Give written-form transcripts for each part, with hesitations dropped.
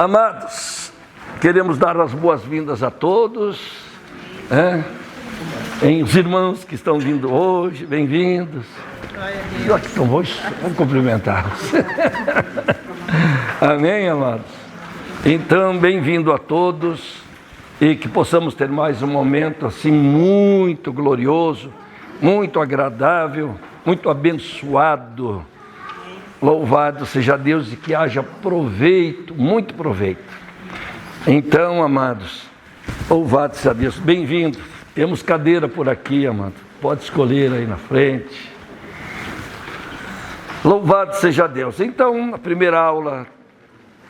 Amados, queremos dar as boas-vindas a todos, os irmãos que estão vindo hoje, bem-vindos. E aqui estão hoje, vamos cumprimentá-los. Amém, amados? Então, bem-vindo a todos e que possamos ter mais um momento assim muito glorioso, muito agradável, muito abençoado. Louvado seja Deus e que haja proveito, muito proveito. Então, amados, louvado seja Deus. Bem-vindos. Temos cadeira por aqui, amado. Pode escolher aí na frente. Louvado seja Deus. Então, na primeira aula,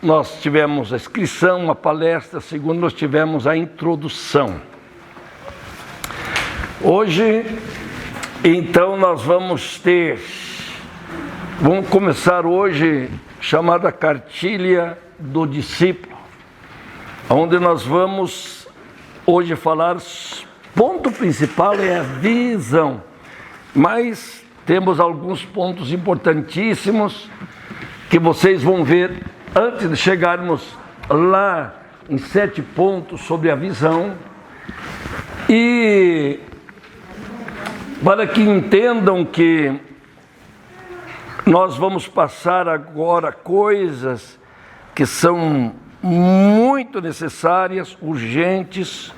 nós tivemos a inscrição, a palestra. A segunda, nós tivemos a introdução. Hoje, então, nós vamos começar hoje, chamada Cartilha do Discípulo, onde nós vamos hoje falar, ponto principal é a visão, mas temos alguns pontos importantíssimos que vocês vão ver antes de chegarmos lá em 7 pontos sobre a visão, e para que entendam que nós vamos passar agora coisas que são muito necessárias, urgentes,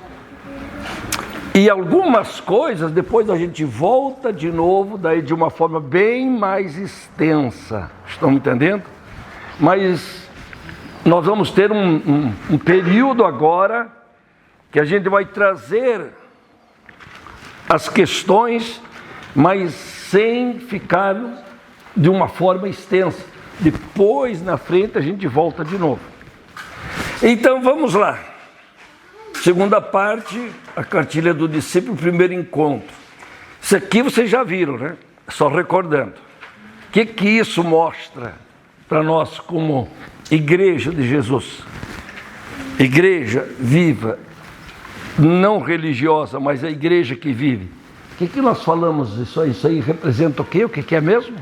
e algumas coisas depois a gente volta de novo, daí de uma forma bem mais extensa. Estão me entendendo? Mas nós vamos ter um período agora que a gente vai trazer as questões, mas sem ficar de uma forma extensa. Depois, na frente, a gente volta de novo. Então, vamos lá. Segunda parte, a cartilha do discípulo, primeiro encontro. Isso aqui vocês já viram, né? Só recordando. O que isso mostra para nós como igreja de Jesus? Igreja viva, não religiosa, mas a igreja que vive. O que nós falamos? Isso aí representa o quê? O que é mesmo?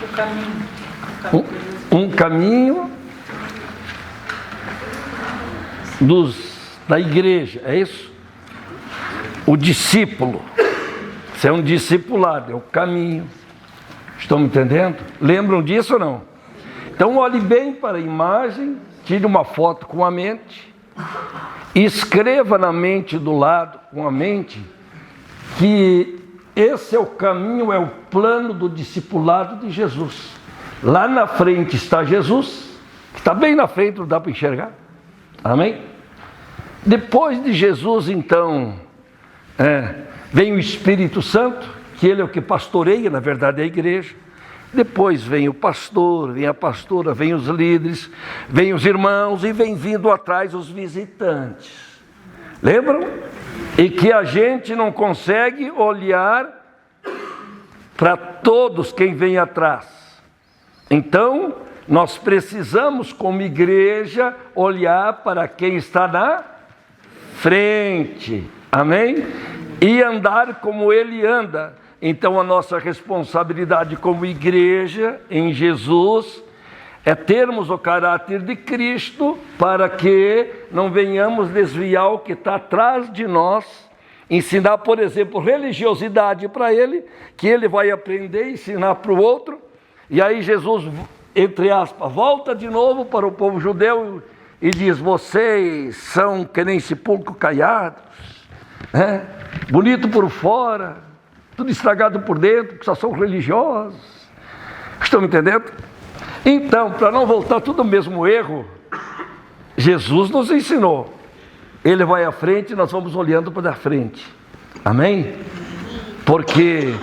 O caminho. Um caminho da igreja, é isso? O discípulo. Isso é um discipulado, é o caminho. Estão me entendendo? Lembram disso ou não? Então olhe bem para a imagem, tire uma foto com a mente, e escreva na mente do lado, com a mente, que esse é o caminho, é o plano do discipulado de Jesus. Lá na frente está Jesus, que está bem na frente, não dá para enxergar. Amém? Depois de Jesus, então, vem o Espírito Santo, que ele é o que pastoreia, na verdade, a igreja. Depois vem o pastor, vem a pastora, vem os líderes, vem os irmãos e vem vindo atrás os visitantes. Lembram? E que a gente não consegue olhar para todos quem vem atrás. Então, nós precisamos, como igreja, olhar para quem está na frente. Amém? E andar como ele anda. Então, a nossa responsabilidade como igreja em Jesus é termos o caráter de Cristo, para que não venhamos desviar o que está atrás de nós, ensinar, por exemplo, religiosidade para ele, que ele vai aprender e ensinar para o outro, e aí Jesus, entre aspas, volta de novo para o povo judeu e diz: vocês são que nem sepulcro caiados, bonito por fora, tudo estragado por dentro, que só são religiosos. Estão me entendendo? Então, para não voltar tudo o mesmo erro, Jesus nos ensinou. Ele vai à frente e nós vamos olhando para a frente. Amém? Porque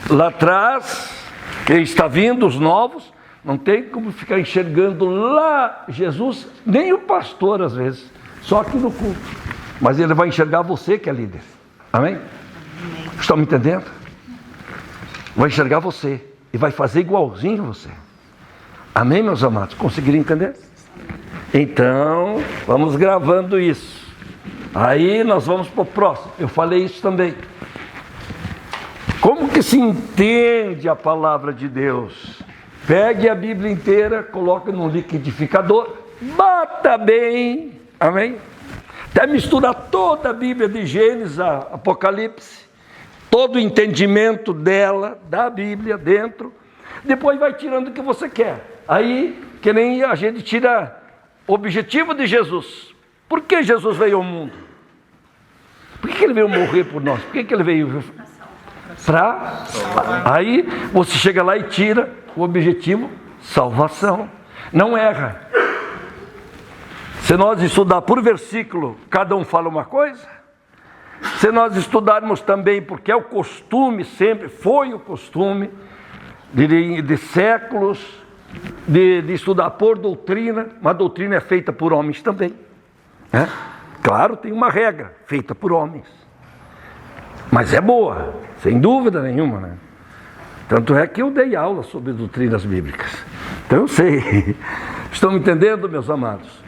lá atrás, quem está vindo, os novos, não tem como ficar enxergando lá Jesus, nem o pastor às vezes, só aqui no culto. Mas ele vai enxergar você que é líder. Amém? Estão me entendendo? Vai enxergar você e vai fazer igualzinho a você. Amém, meus amados? Conseguiram entender? Então, vamos gravando isso. Aí nós vamos para o próximo. Eu falei isso também. Como que se entende a palavra de Deus? Pegue a Bíblia inteira, coloque num liquidificador, bata bem, amém? Até misturar toda a Bíblia de Gênesis a Apocalipse, todo o entendimento dela, da Bíblia dentro, depois vai tirando o que você quer. Aí, que nem a gente tira o objetivo de Jesus. Por que Jesus veio ao mundo? Por que ele veio morrer por nós? Por que ele veio? Aí você chega lá e tira o objetivo, salvação. Não erra. Se nós estudar por versículo, cada um fala uma coisa. Se nós estudarmos também, porque é o costume, sempre foi o costume de séculos, de estudar por doutrina, uma doutrina é feita por homens também, né? Claro, tem uma regra feita por homens, mas é boa, sem dúvida nenhuma, né? Tanto é que eu dei aula sobre doutrinas bíblicas, então eu sei. Estão me entendendo, meus amados?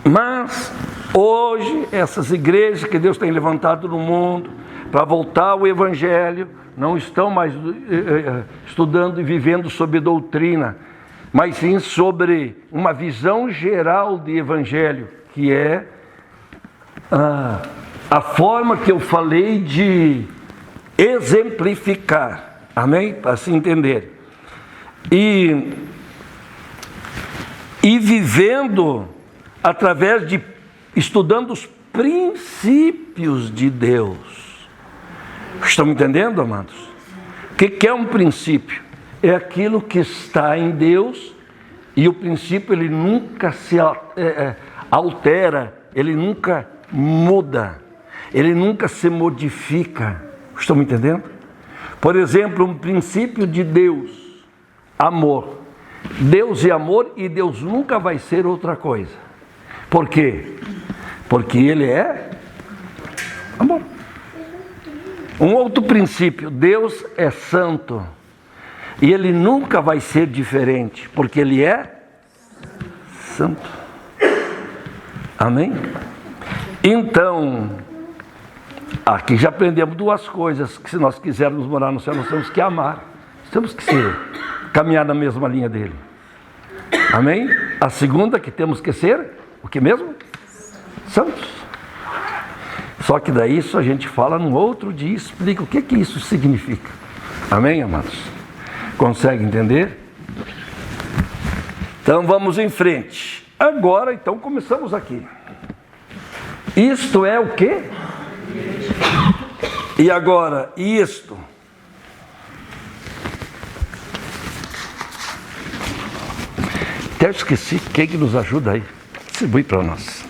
Mas hoje essas igrejas que Deus tem levantado no mundo para voltar ao Evangelho não estão mais estudando e vivendo sobre doutrina, mas sim sobre uma visão geral de Evangelho, que é a forma que eu falei de exemplificar, amém? Para se entender. E vivendo através de, estudando os princípios de Deus. Estão me entendendo, amados? O que é um princípio? É aquilo que está em Deus, e o princípio ele nunca se altera, ele nunca muda, ele nunca se modifica. Estão me entendendo? Por exemplo, um princípio de Deus, amor. Deus é amor e Deus nunca vai ser outra coisa. Por quê? Porque Ele é amor. Um outro princípio, Deus é santo. E Ele nunca vai ser diferente, porque Ele é santo. Amém? Então, aqui já aprendemos duas coisas, que se nós quisermos morar no céu, nós temos que amar. Temos que caminhar na mesma linha dele. Amém? A segunda, que temos que ser, o que mesmo? Santos. Só que daí isso a gente fala num outro dia, explica o que isso significa. Amém, amados? Consegue entender? Então vamos em frente. Agora, então, começamos aqui. Isto é o quê? E agora, isto. Até esqueci quem que nos ajuda aí. Distribui para nós.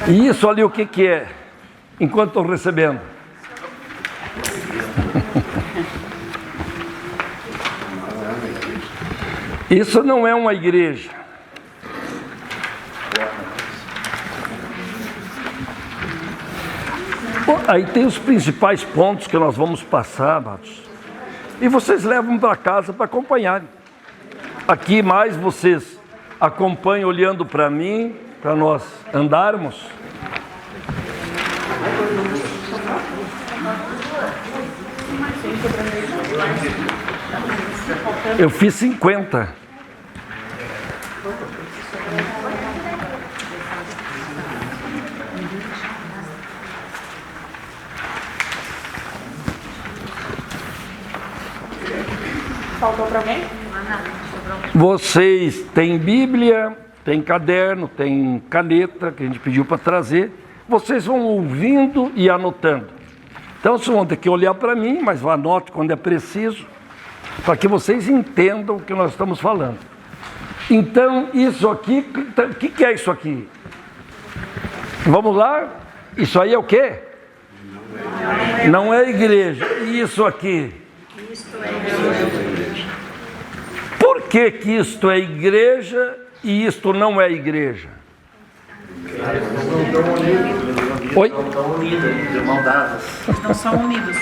E isso ali o que é? Enquanto estou recebendo. Isso não é uma igreja. Aí tem os principais pontos que nós vamos passar, amados. E vocês levam para casa para acompanharem. Aqui mais vocês acompanham olhando para mim, para nós andarmos. Eu fiz 50. Faltou para alguém? Vocês têm Bíblia, tem caderno, tem caneta que a gente pediu para trazer. Vocês vão ouvindo e anotando. Então vocês vão ter que olhar para mim, mas anote quando é preciso, para que vocês entendam o que nós estamos falando. Então, isso aqui, o que é isso aqui? Vamos lá? Isso aí é o quê? Não é igreja. E isso aqui? Por que que isto é igreja e isto não é igreja? Oi? Não são unidos.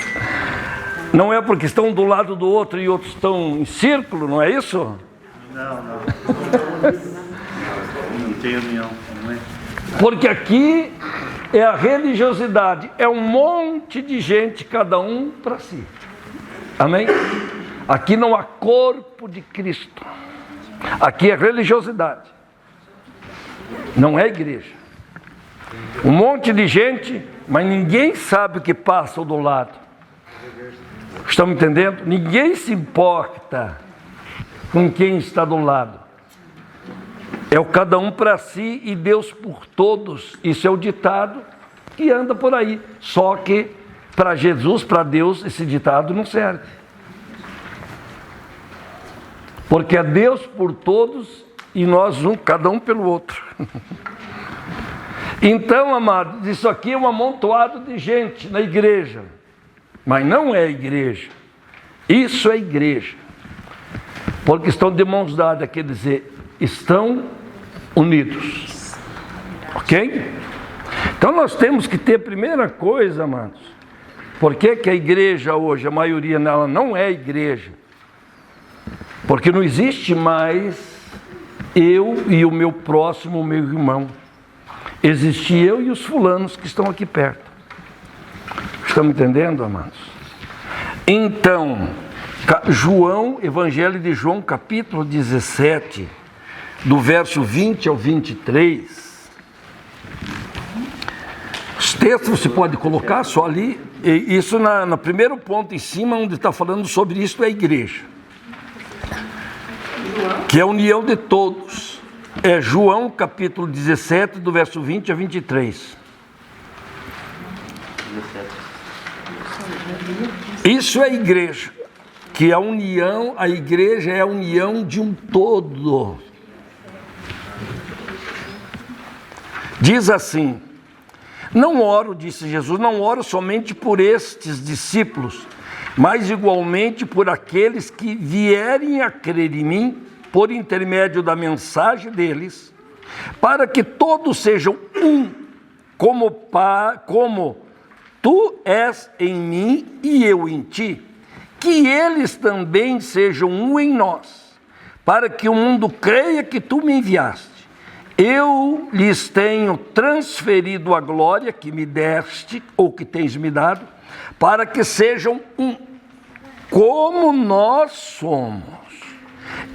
Não é porque estão do lado do outro e outros estão em círculo, não é isso? Não. Não tem união, não é? Porque aqui é a religiosidade, é um monte de gente, cada um para si. Amém? Aqui não há corpo de Cristo. Aqui é religiosidade. Não é igreja. Um monte de gente, mas ninguém sabe o que passa do lado. Estão me entendendo? Ninguém se importa com quem está do lado. É o cada um para si e Deus por todos. Isso é o ditado que anda por aí. Só que para Jesus, para Deus, esse ditado não serve. Porque é Deus por todos e nós cada um pelo outro. Então, amados, isso aqui é um amontoado de gente na igreja. Mas não é igreja. Isso é igreja. Porque estão de mãos dadas, quer dizer, estão unidos. Ok? Então nós temos que ter, primeira coisa, amados, por que a igreja hoje, a maioria dela não é igreja? Porque não existe mais eu e o meu próximo, o meu irmão. Existe eu e os fulanos que estão aqui perto. Estão me entendendo, amados? Então, João, Evangelho de João, capítulo 17, do verso 20 ao 23. Os textos você pode colocar só ali. Isso no primeiro ponto em cima, onde está falando sobre isso, é a igreja. Que é a união de todos. É João capítulo 17, do verso 20 a 23. Isso é a igreja. Que a união, a igreja é a união de um todo. Diz assim: não oro, disse Jesus, não oro somente por estes discípulos, mas igualmente por aqueles que vierem a crer em mim, por intermédio da mensagem deles, para que todos sejam um, como tu és em mim e eu em ti, que eles também sejam um em nós, para que o mundo creia que tu me enviaste. Eu lhes tenho transferido a glória que me deste, ou que tens me dado, para que sejam um, como nós somos.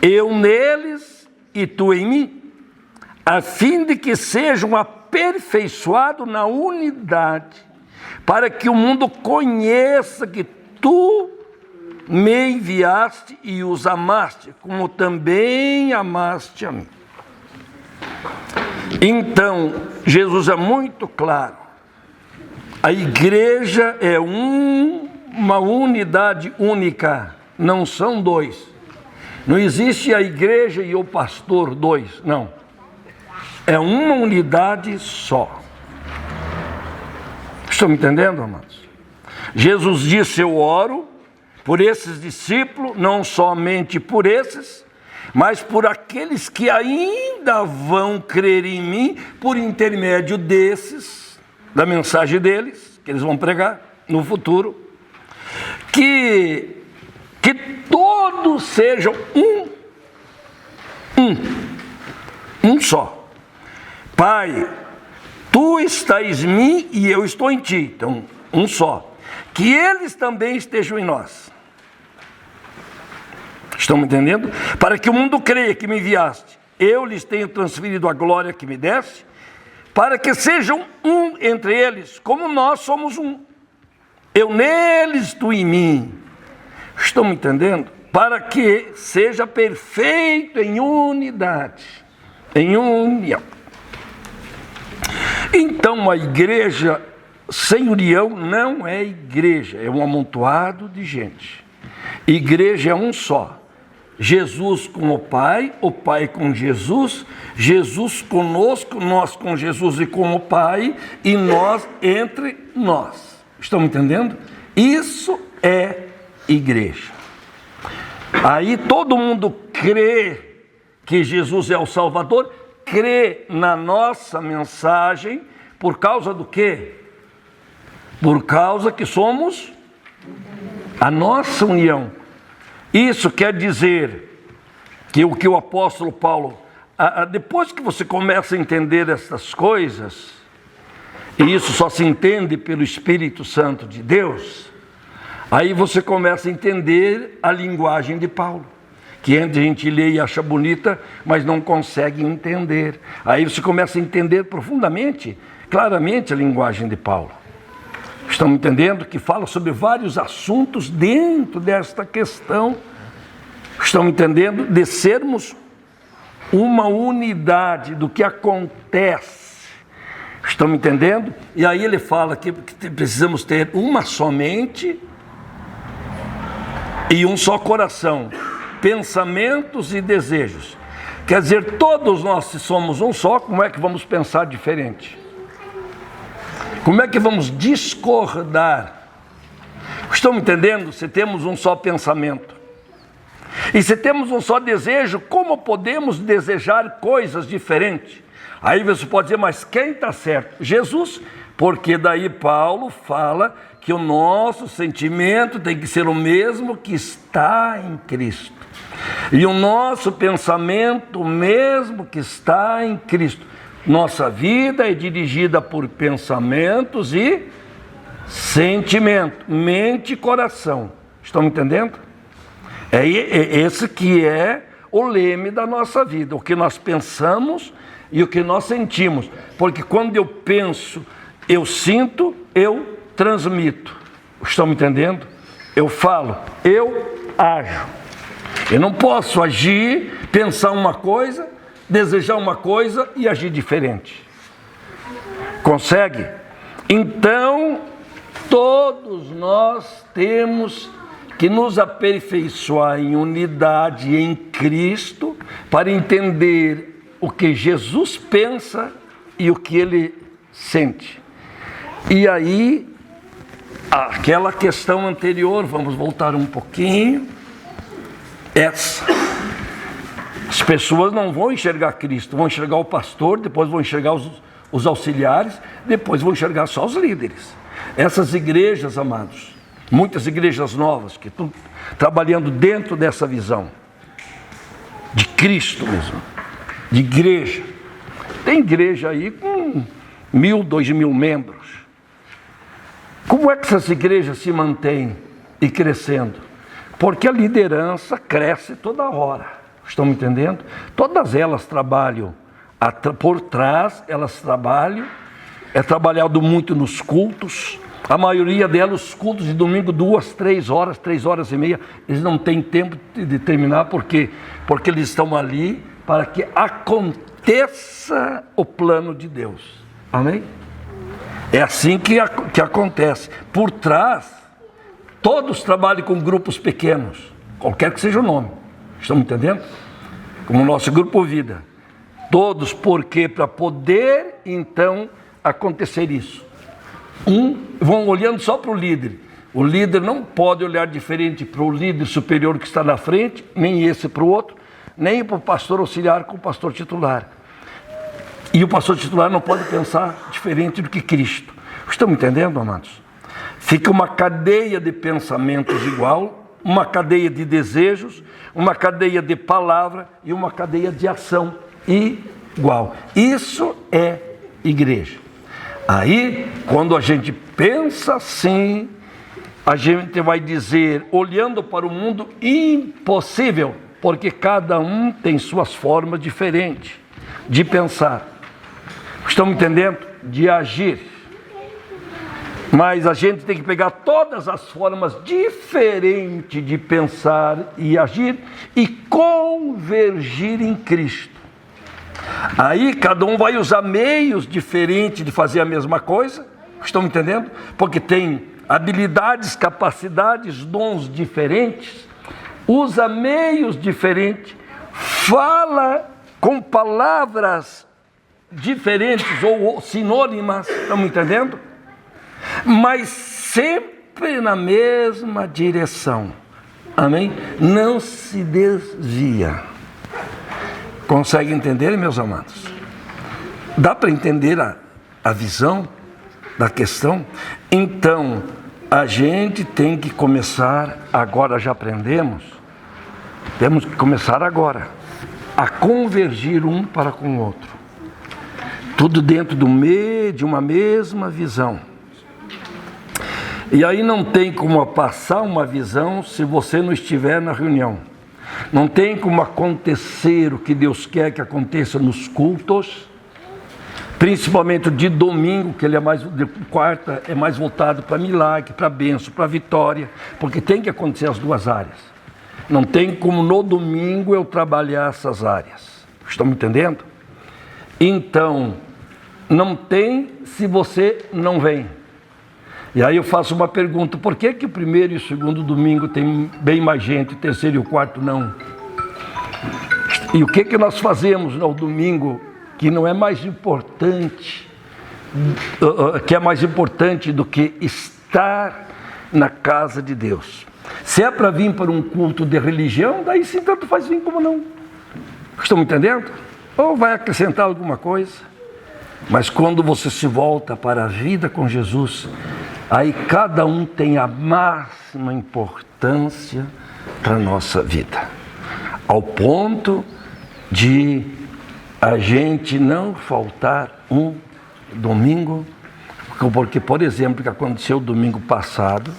Eu neles e tu em mim, a fim de que sejam aperfeiçoados na unidade, para que o mundo conheça que tu me enviaste e os amaste, como também amaste a mim. Então, Jesus é muito claro. A igreja é uma unidade única, não são dois. Não existe a igreja e o pastor dois, não. É uma unidade só. Estão me entendendo, amados? Jesus disse: eu oro por esses discípulos, não somente por esses, mas por aqueles que ainda vão crer em mim, por intermédio desses, da mensagem deles, que eles vão pregar no futuro, que todos sejam um só. Pai, tu estás em mim e eu estou em ti, então um só. Que eles também estejam em nós. Estão me entendendo? Para que o mundo creia que me enviaste, eu lhes tenho transferido a glória que me deste, para que sejam um entre eles, como nós somos um. Eu neles, tu em mim. Estão me entendendo? Para que seja perfeito em unidade, em união. Então a igreja sem união não é igreja, é um amontoado de gente. Igreja é um só. Jesus com o Pai com Jesus, Jesus conosco, nós com Jesus e com o Pai, e nós entre nós. Estão me entendendo? Isso é igreja. Aí todo mundo crê que Jesus é o Salvador, crê na nossa mensagem, por causa do quê? Por causa que somos A nossa união. Isso quer dizer que o que o apóstolo Paulo, depois que você começa a entender essas coisas, e isso só se entende pelo Espírito Santo de Deus, aí você começa a entender a linguagem de Paulo, que a gente lê e acha bonita, mas não consegue entender. Aí você começa a entender profundamente, claramente a linguagem de Paulo. Estão entendendo? Que fala sobre vários assuntos dentro desta questão. Estão entendendo? De sermos uma unidade do que acontece. Estão entendendo? E aí ele fala que precisamos ter uma só mente e um só coração, pensamentos e desejos. Quer dizer, todos nós, se somos um só, como é que vamos pensar diferente? Como é que vamos discordar? Estão entendendo? Se temos um só pensamento e se temos um só desejo, como podemos desejar coisas diferentes? Aí você pode dizer, mas quem está certo? Jesus, porque daí Paulo fala que o nosso sentimento tem que ser o mesmo que está em Cristo. E o nosso pensamento o mesmo que está em Cristo. Nossa vida é dirigida por pensamentos e sentimento, mente e coração. Estão entendendo? É esse que é o leme da nossa vida, o que nós pensamos e o que nós sentimos. Porque quando eu penso, eu sinto, eu transmito. Estão me entendendo? Eu falo, eu ajo. Eu não posso agir, pensar uma coisa, desejar uma coisa e agir diferente. Consegue? Então, todos nós temos que nos aperfeiçoar em unidade em Cristo para entender o que Jesus pensa e o que Ele sente. E aí, aquela questão anterior, vamos voltar um pouquinho. As pessoas não vão enxergar Cristo, vão enxergar o pastor, depois vão enxergar os auxiliares, depois vão enxergar só os líderes. Essas igrejas, amados, muitas igrejas novas que estão trabalhando dentro dessa visão de Cristo mesmo, de igreja. Tem igreja aí com 1.000, 2.000 membros. Como é que essas igrejas se mantêm e crescendo? Porque a liderança cresce toda hora. Estão me entendendo? Todas elas trabalham por trás, elas trabalham, é trabalhado muito nos cultos. A maioria delas, os cultos de domingo, 2, 3 horas, 3 horas e meia, eles não têm tempo de terminar, porque eles estão ali para que aconteça o plano de Deus. Amém? É assim que acontece. Por trás, todos trabalham com grupos pequenos, qualquer que seja o nome. Estão me entendendo? Como o nosso grupo Vida. Todos, porque para poder, então, acontecer isso. Vão olhando só para o líder. O líder não pode olhar diferente para o líder superior que está na frente, nem esse para o outro, nem para o pastor auxiliar com o pastor titular. E o pastor titular não pode pensar diferente do que Cristo. Estão me entendendo, amados? Fica uma cadeia de pensamentos igual, uma cadeia de desejos, uma cadeia de palavra e uma cadeia de ação igual. Isso é igreja. Aí, quando a gente pensa assim, a gente vai dizer, olhando para o mundo, impossível, porque cada um tem suas formas diferentes de pensar. Estão me entendendo? De agir. Mas a gente tem que pegar todas as formas diferentes de pensar e agir e convergir em Cristo. Aí cada um vai usar meios diferentes de fazer a mesma coisa. Estão me entendendo? Porque tem habilidades, capacidades, dons diferentes. Usa meios diferentes. Fala com palavras diferentes ou sinônimas. Estão me entendendo? Mas sempre na mesma direção. Amém? Não se desvia. Consegue entender, meus amados? Dá para entender a visão da questão? Então, A gente tem que começar, agora já aprendemos, temos que começar agora, a convergir um para com o outro. Tudo dentro de uma mesma visão. E aí não tem como passar uma visão se você não estiver na reunião. Não tem como acontecer o que Deus quer que aconteça nos cultos, principalmente de domingo, que ele é mais, de quarta é mais voltado para milagre, para bênção, para vitória, porque tem que acontecer as duas áreas. Não tem como no domingo eu trabalhar essas áreas. Estão me entendendo? Então, não tem se você não vem. E aí eu faço uma pergunta: por que o primeiro e o segundo domingo tem bem mais gente, o terceiro e o quarto não? E o que nós fazemos no domingo que não é mais importante, que é mais importante do que estar na casa de Deus? Se é para vir para um culto de religião, daí sim tanto faz vir como não. Estão me entendendo? Ou vai acrescentar alguma coisa? Mas quando você se volta para a vida com Jesus, aí cada um tem a máxima importância para a nossa vida. Ao ponto de a gente não faltar um domingo, porque, por exemplo, o que aconteceu domingo passado,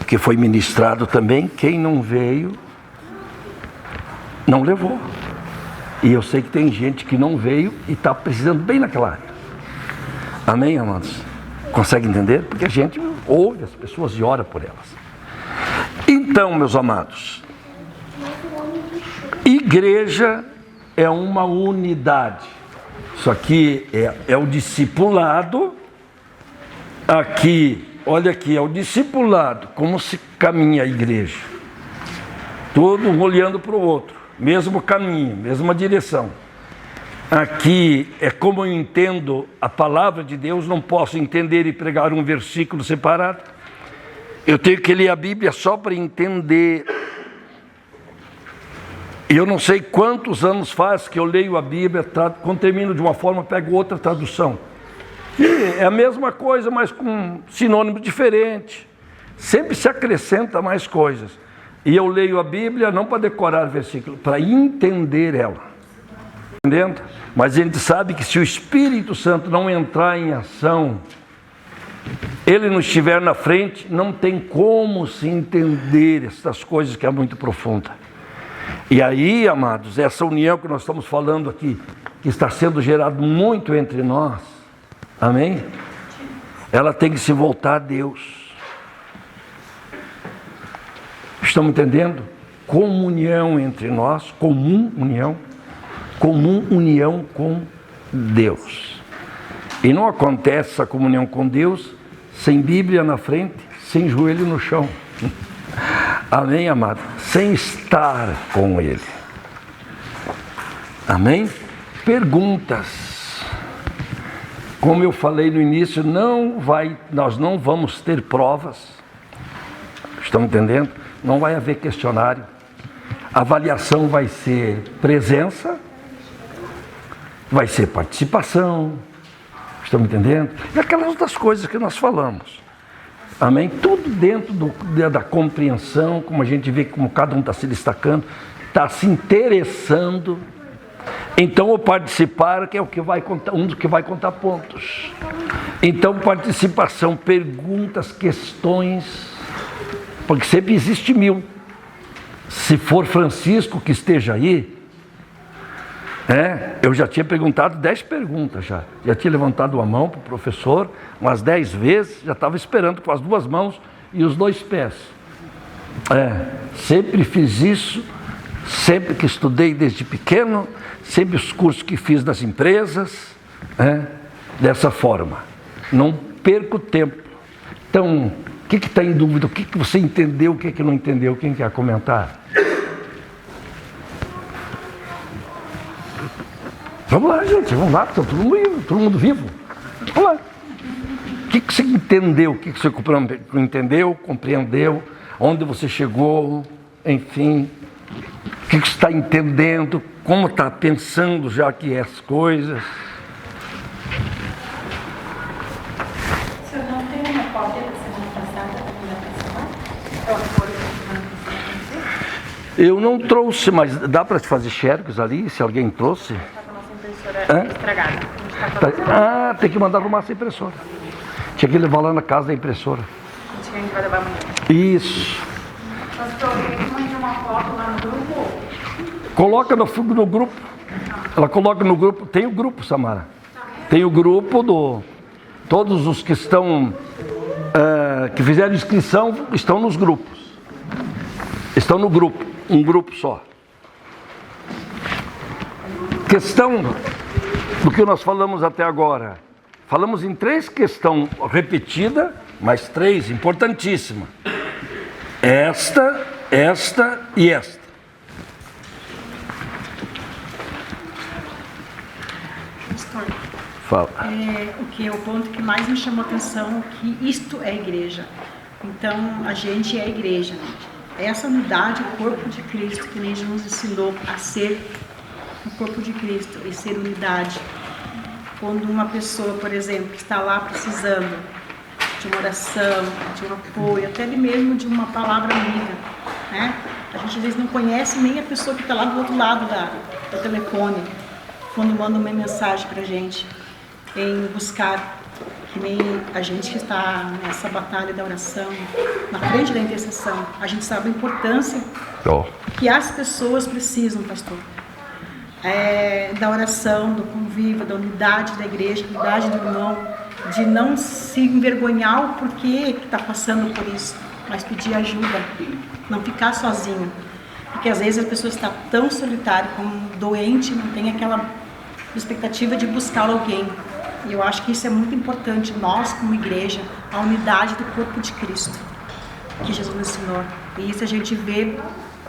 que foi ministrado também, quem não veio, não levou. E eu sei que tem gente que não veio e está precisando bem naquela área. Amém, amados? Consegue entender? Porque a gente ouve as pessoas e ora por elas. Então, meus amados, igreja é uma unidade. Isso aqui é o discipulado. Aqui, olha aqui, é o discipulado. Como se caminha a igreja. Todo um olhando para o outro. Mesmo caminho, mesma direção. Aqui é como eu entendo a palavra de Deus. Não posso entender e pregar um versículo separado. Eu tenho que ler a Bíblia só para entender. E eu não sei quantos anos faz que eu leio a Bíblia, quando termino de uma forma, pego outra tradução. E é a mesma coisa, mas com sinônimo diferente. Sempre se acrescenta mais coisas. E eu leio a Bíblia não para decorar o versículo, para entender ela. Entendendo? Mas a gente sabe que se o Espírito Santo não entrar em ação, ele não estiver na frente, não tem como se entender essas coisas que é muito profunda. E aí, amados, essa união que nós estamos falando aqui, que está sendo gerado muito entre nós, amém? Ela tem que se voltar a Deus. Estamos entendendo? Comunhão entre nós, comum união com Deus. E não acontece essa comunhão com Deus sem Bíblia na frente, sem joelho no chão. Amém, amado? Sem estar com Ele. Amém? Perguntas. Como eu falei no início, nós não vamos ter provas. Estão entendendo? Não vai haver questionário. A avaliação vai ser presença, vai ser participação. Estão entendendo? E aquelas outras coisas que nós falamos. Amém? Tudo dentro da compreensão, como a gente vê como cada um está se destacando, está se interessando. Então, o participar, que é o que vai contar, um dos que vai contar pontos. Então, participação, perguntas, questões, porque sempre existe 1000. Se for Francisco que esteja aí, eu já tinha perguntado 10 perguntas já. Já tinha levantado a mão para o professor umas 10 vezes, já estava esperando com as 2 mãos e os 2 pés. Sempre fiz isso, sempre que estudei desde pequeno, sempre os cursos que fiz nas empresas, dessa forma. Não perco tempo. Então, o que está em dúvida? O que você entendeu, o que não entendeu? Quem quer comentar? Vamos lá, gente, vamos lá, está todo mundo vivo. Vamos lá. O que você entendeu? O que você entendeu, compreendeu? Onde você chegou? Enfim, o que você está entendendo? Como está pensando já que é as coisas? O senhor não tem uma cópia da semana passada? Eu não trouxe, mas dá para fazer xerox ali, se alguém trouxe? Está com a nossa impressora estragada. A gente tá fazendo. Ah, tem que mandar arrumar essa impressora. Tinha que levar lá na casa da impressora. A gente vai levar amanhã. Isso. Pastor, eu mandei uma foto lá no grupo. Coloca no grupo. Ela coloca no grupo. Tem o grupo, Samara. Tem o grupo do... Todos os que estão... que fizeram inscrição estão nos grupos. Estão no grupo. Um grupo só. Questão do que nós falamos até agora. Falamos em 3 questões repetidas, mas 3 importantíssimas. Esta e esta. Pastor, Fala. o ponto que mais me chamou a atenção é que isto é igreja. Então, a gente é igreja. Essa unidade, o corpo de Cristo, que nem Jesus ensinou a ser o corpo de Cristo e ser unidade. Quando uma pessoa, por exemplo, está lá precisando de uma oração, de um apoio, até mesmo de uma palavra amiga, né? A gente às vezes não conhece nem a pessoa que está lá do outro lado do telefone, quando manda uma mensagem para a gente, em buscar, que nem a gente que está nessa batalha da oração, na frente da intercessão, a gente sabe a importância que as pessoas precisam, pastor. Da oração, do convívio, da unidade da igreja, da unidade do irmão, de não se envergonhar o porquê que está passando por isso, mas pedir ajuda, não ficar sozinho, porque às vezes a pessoa está tão solitária, como doente, não tem aquela expectativa de buscar alguém. E eu acho que isso é muito importante, nós como igreja, a unidade do corpo de Cristo, que Jesus nos ensinou. E isso a gente vê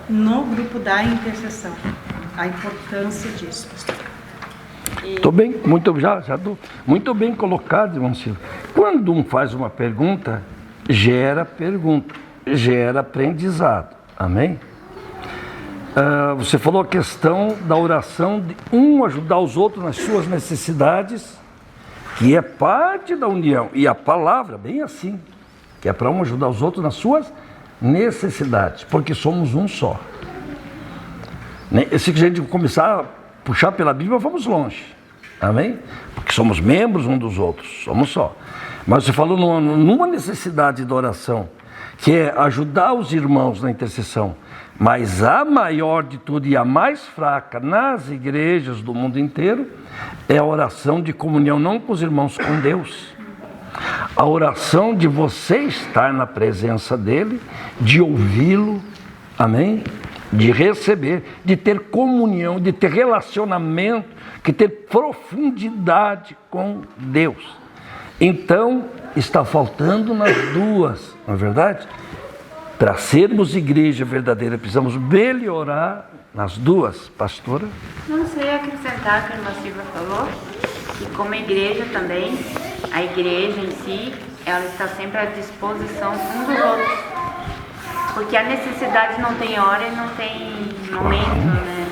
no grupo da intercessão, a importância disso, pastor. Estou bem, muito bem colocado, irmão Silvio. Quando um faz uma pergunta, gera aprendizado. Amém? Você falou a questão da oração, de um ajudar os outros nas suas necessidades, que é parte da união. E a palavra, bem assim, que é para um ajudar os outros nas suas necessidades, porque somos um só. Se a gente começar a puxar pela Bíblia, vamos longe. Amém? Porque somos membros um dos outros, somos só. Mas você falou numa necessidade da oração, que é ajudar os irmãos na intercessão. Mas a maior de tudo e a mais fraca nas igrejas do mundo inteiro é a oração de comunhão, não com os irmãos, com Deus. A oração de você estar na presença dEle, de ouvi-lo, amém? De receber, de ter comunhão, de ter relacionamento, de ter profundidade com Deus. Então, está faltando nas duas, não é verdade? Para sermos igreja verdadeira, precisamos melhorar nas duas, pastora. Não sei acrescentar o que a irmã Silvia falou, que como igreja também, a igreja em si, ela está sempre à disposição uns dos outros. Porque a necessidade não tem hora e não tem momento, né?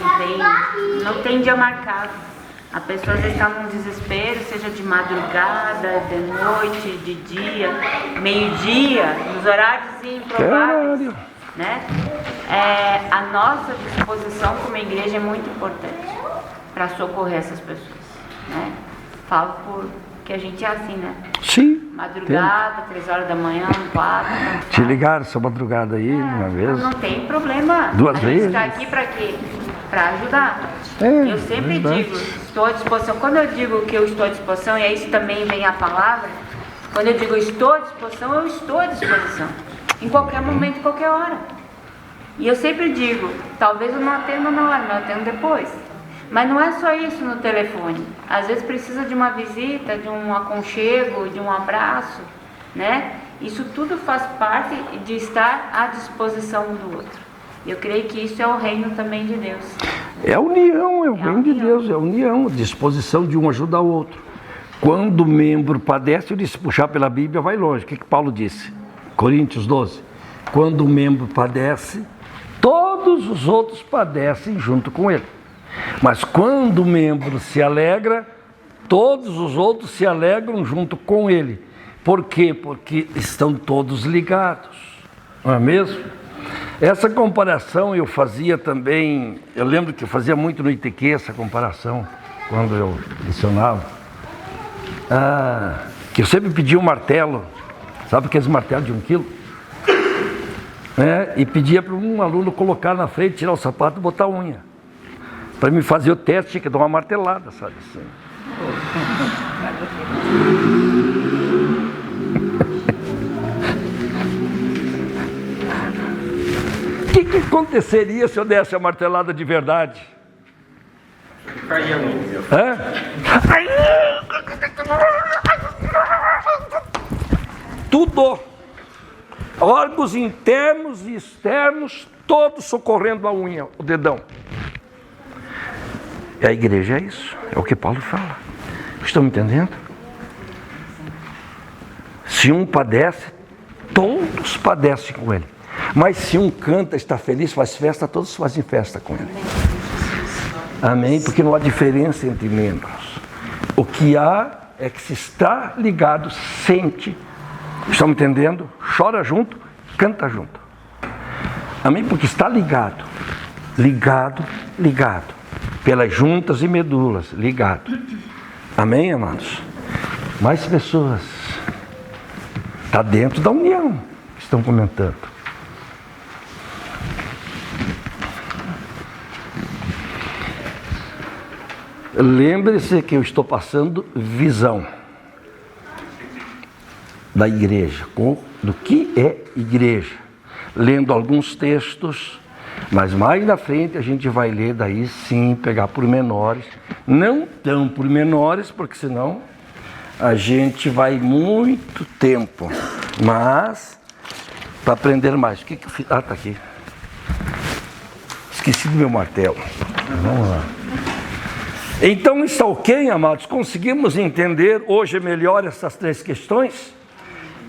Não tem dia marcado. A pessoa às vezes está num desespero, seja de madrugada, de noite, de dia, meio-dia, nos horários improváveis, né? A nossa disposição como igreja é muito importante para socorrer essas pessoas, né? Falo porque a gente é assim, né? Sim. Madrugada, 3 horas da manhã, 4. Te ligaram essa madrugada aí, uma vez? Não tem problema. Duas vezes. A gente está aqui para quê? Para ajudar. Eu sempre digo, estou à disposição. Quando eu digo que eu estou à disposição, e aí isso também vem a palavra, quando eu digo estou à disposição, eu estou à disposição. Em qualquer momento, em qualquer hora. E eu sempre digo, talvez eu não atenda na hora, mas eu atendo depois. Mas não é só isso no telefone. Às vezes precisa de uma visita, de um aconchego, de um abraço, né? Isso tudo faz parte de estar à disposição um do outro. Eu creio que isso é o reino também de Deus. É a união, é o reino de Deus, é a união, a disposição de um ajudar o outro. Quando o membro padece, eu disse, puxar pela Bíblia vai longe. O que Paulo disse? Coríntios 12. Quando o membro padece, todos os outros padecem junto com ele. Mas quando o membro se alegra, todos os outros se alegram junto com ele. Por quê? Porque estão todos ligados, não é mesmo? Essa comparação eu fazia também, eu lembro que eu fazia muito no ITQ essa comparação, quando eu lecionava. Que eu sempre pedia um martelo, sabe aqueles martelos de 1 quilo? E pedia para um aluno colocar na frente, tirar o sapato e botar a unha. Para me fazer o teste, tinha que dar uma martelada, sabe assim. O que aconteceria se eu desse a martelada de verdade? Tudo, órgãos internos e externos, todos socorrendo a unha, o dedão. E a igreja é isso, é o que Paulo fala. Estão me entendendo? Se um padece, todos padecem com ele. Mas se um canta, está feliz, faz festa, todos fazem festa com ele. Amém? Porque não há diferença entre membros. O que há é que se está ligado, sente. Estão me entendendo? Chora junto, canta junto. Amém? Porque está ligado. Ligado, ligado. Pelas juntas e medulas, ligado. Amém, amados? Mais pessoas. Está dentro da união, estão comentando. Lembre-se que eu estou passando visão da igreja, do que é igreja, lendo alguns textos, mas mais na frente a gente vai ler, daí sim, pegar pormenores, não tão pormenores, porque senão a gente vai muito tempo, mas para aprender mais. O que eu fiz? Tá aqui. Esqueci do meu martelo. Vamos lá. Então está ok, amados? Conseguimos entender hoje melhor essas 3 questões?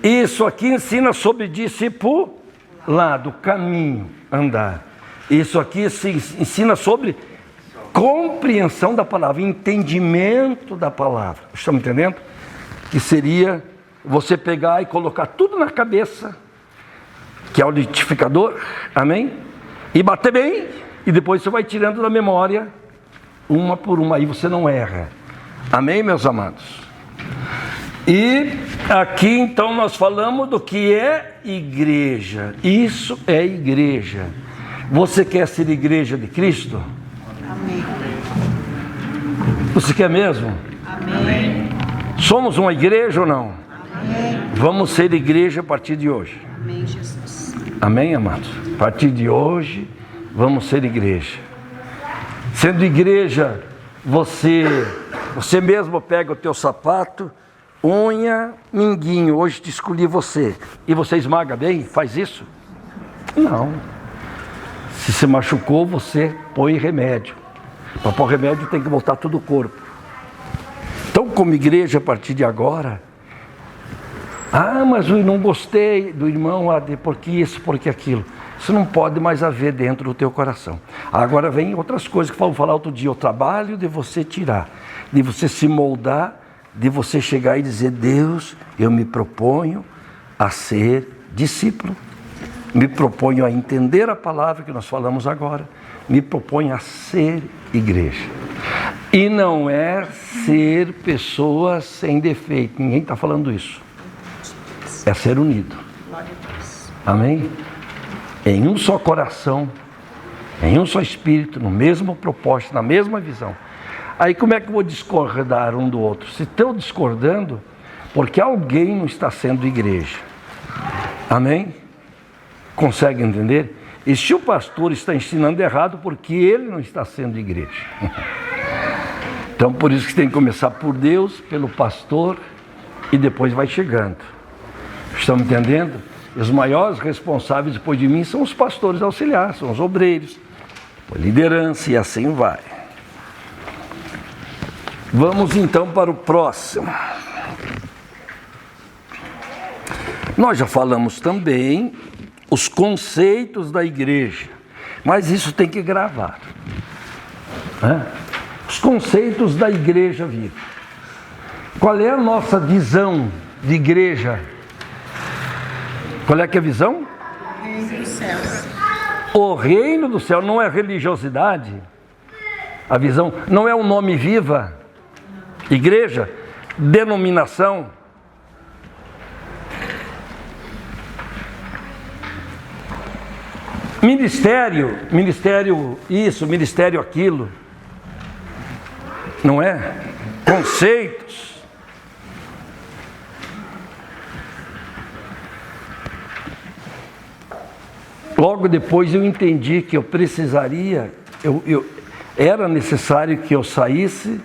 Isso aqui ensina sobre discipulado, caminho, andar. Isso aqui se ensina sobre compreensão da palavra, entendimento da palavra. Estão me entendendo? Que seria você pegar e colocar tudo na cabeça, que é o liquidificador, amém? E bater bem, e depois você vai tirando da memória, uma por uma, aí você não erra. Amém, meus amados? E aqui então nós falamos do que é igreja. Isso é igreja. Você quer ser igreja de Cristo? Amém. Você quer mesmo? Amém. Somos uma igreja ou não? Amém. Vamos ser igreja a partir de hoje. Amém, Jesus. Amém, amados? A partir de hoje, vamos ser igreja. Sendo igreja, você mesmo pega o teu sapato, unha, minguinho, hoje te escolhi você, e você esmaga bem? Faz isso? Não. Se se machucou, você põe remédio. Para pôr remédio tem que voltar todo o corpo. Então, como igreja, a partir de agora, mas eu não gostei do irmão, porque isso, porque aquilo. Isso não pode mais haver dentro do teu coração. Agora vem outras coisas que vamos falar outro dia. O trabalho de você tirar, de você se moldar, de você chegar e dizer: Deus, eu me proponho a ser discípulo. Me proponho a entender a palavra que nós falamos agora. Me proponho a ser igreja. E não é ser pessoas sem defeito. Ninguém está falando isso. É ser unido. Amém? Em um só coração, em um só espírito, no mesmo propósito, na mesma visão. Aí como é que eu vou discordar um do outro? Se estou discordando, porque alguém não está sendo igreja. Amém? Consegue entender? E se o pastor está ensinando errado, porque ele não está sendo igreja. Então por isso que tem que começar por Deus, pelo pastor, e depois vai chegando. Estão me entendendo? Os maiores responsáveis depois de mim são os pastores auxiliares, são os obreiros, a liderança, e assim vai. Vamos então para o próximo. Nós já falamos também os conceitos da igreja, mas isso tem que gravar. Os conceitos da igreja viva. Qual é a nossa visão de igreja? Qual é que é a visão? Reino dos céus. O reino do céu não é religiosidade. A visão não é um nome viva. Igreja, denominação. Ministério isso, ministério aquilo. Não é? Conceitos. Logo depois eu entendi que eu precisaria, era necessário que eu saísse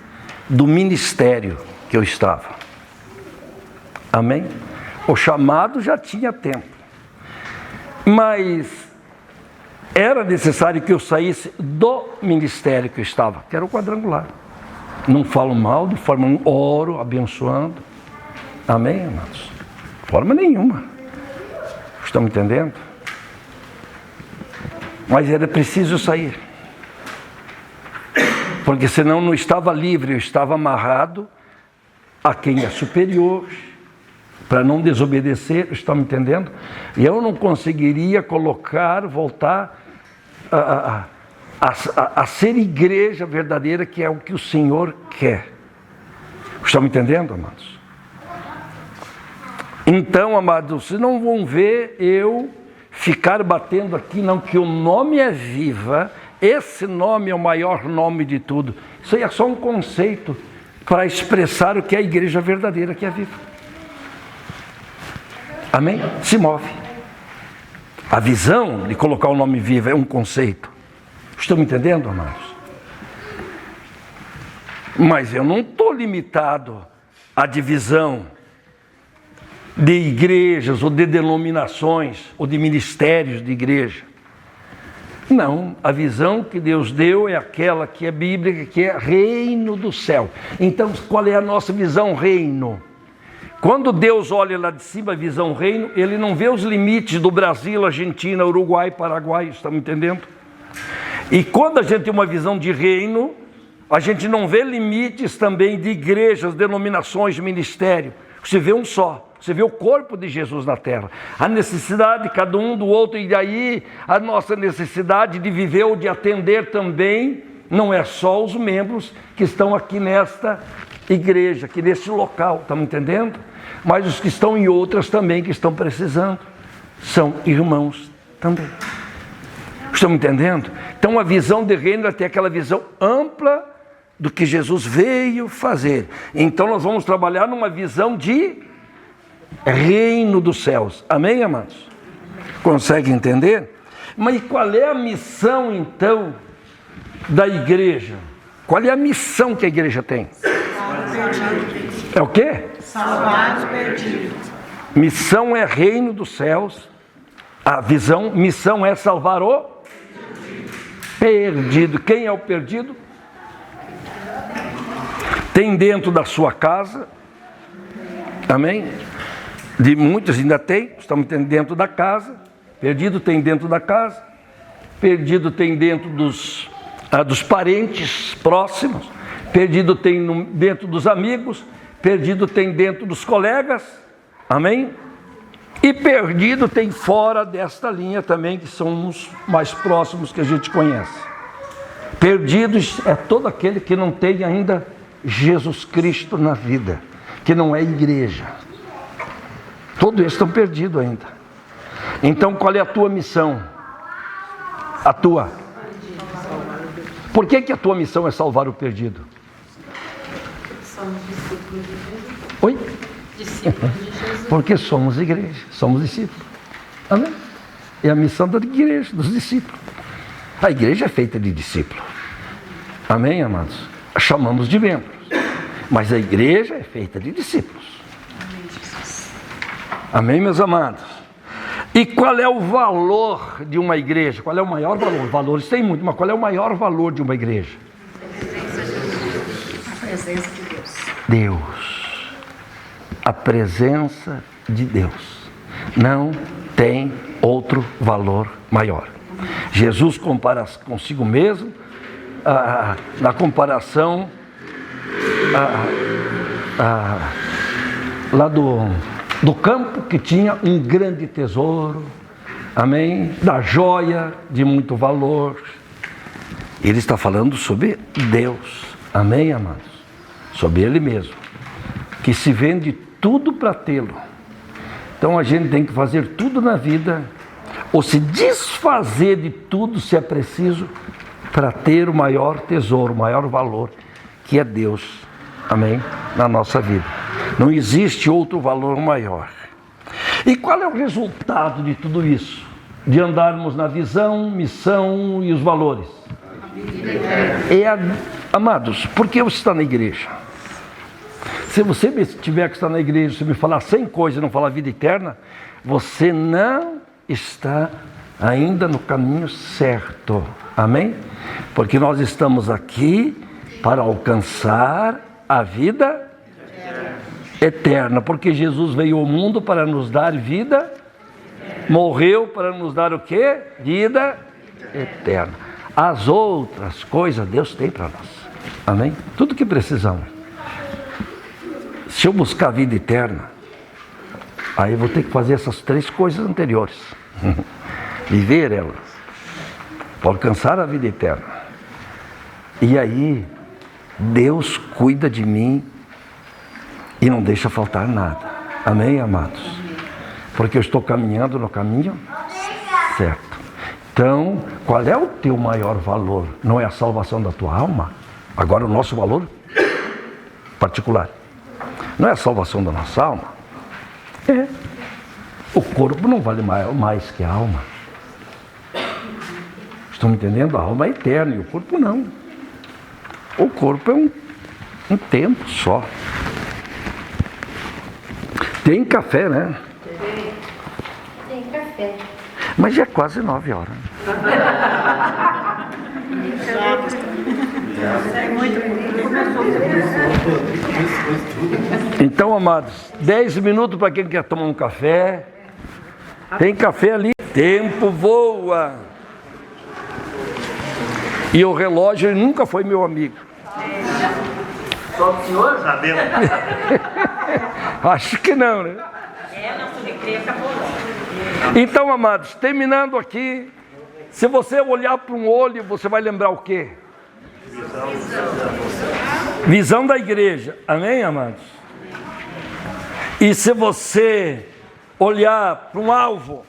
do ministério que eu estava. Amém? O chamado já tinha tempo. Mas era necessário que eu saísse do ministério que eu estava, que era o quadrangular. Não falo mal, de forma nenhuma, oro, abençoando. Amém, amados? De forma nenhuma. Estão entendendo? Mas era preciso sair. Porque senão não estava livre, eu estava amarrado a quem é superior, para não desobedecer, estão me entendendo? E eu não conseguiria voltar a ser igreja verdadeira, que é o que o Senhor quer. Estão me entendendo, amados? Então, amados, vocês não vão ver eu ficar batendo aqui, não, que o nome é viva, esse nome é o maior nome de tudo. Isso aí é só um conceito para expressar o que é a igreja verdadeira, que é viva. Amém? Se move. A visão de colocar o nome viva é um conceito. Estão me entendendo, amados? Mas eu não estou limitado à divisão de igrejas, ou de denominações, ou de ministérios de igreja. Não, a visão que Deus deu é aquela que é bíblica, que é reino do céu. Então, qual é a nossa visão reino? Quando Deus olha lá de cima a visão reino, Ele não vê os limites do Brasil, Argentina, Uruguai, Paraguai, estão me entendendo? E quando a gente tem uma visão de reino, a gente não vê limites também de igrejas, denominações, ministério. Você vê um só. Você vê o corpo de Jesus na terra, a necessidade de cada um do outro, e daí a nossa necessidade de viver ou de atender também, não é só os membros que estão aqui nesta igreja, aqui nesse local, estão entendendo? Mas os que estão em outras também, que estão precisando, são irmãos também. Estão entendendo? Então a visão de reino é ter aquela visão ampla do que Jesus veio fazer. Então nós vamos trabalhar numa visão de reino dos céus. Amém, amados? Consegue entender? Mas qual é a missão, então, da igreja? Qual é a missão que a igreja tem? É o quê? Salvar os perdidos. Missão é reino dos céus. A missão é salvar o perdido. Quem é o perdido? Tem dentro da sua casa. Amém? De muitos ainda tem, estamos dentro da casa. Perdido tem dentro da casa. Perdido tem dentro dos parentes próximos. Perdido tem dentro dos amigos. Perdido tem dentro dos colegas. Amém? E perdido tem fora desta linha também, que são os mais próximos que a gente conhece. Perdidos é todo aquele que não tem ainda Jesus Cristo na vida, que não é igreja. Todos eles estão perdidos ainda. Então, qual é a tua missão? A tua. Por que a tua missão é salvar o perdido? Somos discípulos de Jesus. Oi? Discípulos de Jesus. Porque somos igreja, somos discípulos. Amém? É a missão da igreja, dos discípulos. A igreja é feita de discípulos. Amém, amados? Chamamos de membros. Mas a igreja é feita de discípulos. Amém, meus amados? E qual é o valor de uma igreja? Qual é o maior valor? Valores tem muito, mas qual é o maior valor de uma igreja? A presença de Deus. Deus. A presença de Deus. Não tem outro valor maior. Jesus compara consigo mesmo, na comparação lá do campo que tinha um grande tesouro, amém? Da joia de muito valor. Ele está falando sobre Deus, amém, amados? Sobre Ele mesmo, que se vende tudo para tê-lo. Então a gente tem que fazer tudo na vida, ou se desfazer de tudo se é preciso, para ter o maior tesouro, o maior valor, que é Deus, amém? Na nossa vida. Não existe outro valor maior. E qual é o resultado de tudo isso? De andarmos na visão, missão e os valores? Amados, por que você está na igreja? Se você tiver que estar na igreja, se me falar 100 coisas e não falar vida eterna, você não está ainda no caminho certo, amém? Porque nós estamos aqui para alcançar a vida eterna, porque Jesus veio ao mundo para nos dar vida, morreu para nos dar o quê? Vida eterna. As outras coisas Deus tem para nós, amém? Tudo que precisamos. Se eu buscar a vida eterna, aí eu vou ter que fazer essas 3 coisas anteriores. Viver elas, para alcançar a vida eterna. E aí, Deus cuida de mim e não deixa faltar nada. Amém, amados? Porque eu estou caminhando no caminho certo. Então, qual é o teu maior valor? Não é a salvação da tua alma? Agora o nosso valor particular. Não é a salvação da nossa alma? É. O corpo não vale mais que a alma. Estão me entendendo? A alma é eterna e o corpo não. O corpo é um tempo só. Tem café, né? Tem café. Mas já é quase 9 horas. Então, amados, 10 minutos para quem quer tomar um café. Tem café ali. Tempo voa. E o relógio ele nunca foi meu amigo. Só o senhor sabendo. Acho que não, né? Nosso recreio acabou logo. Então, amados, terminando aqui, se você olhar para um olho, você vai lembrar o quê? Visão da igreja. Amém, amados? E se você olhar para um alvo,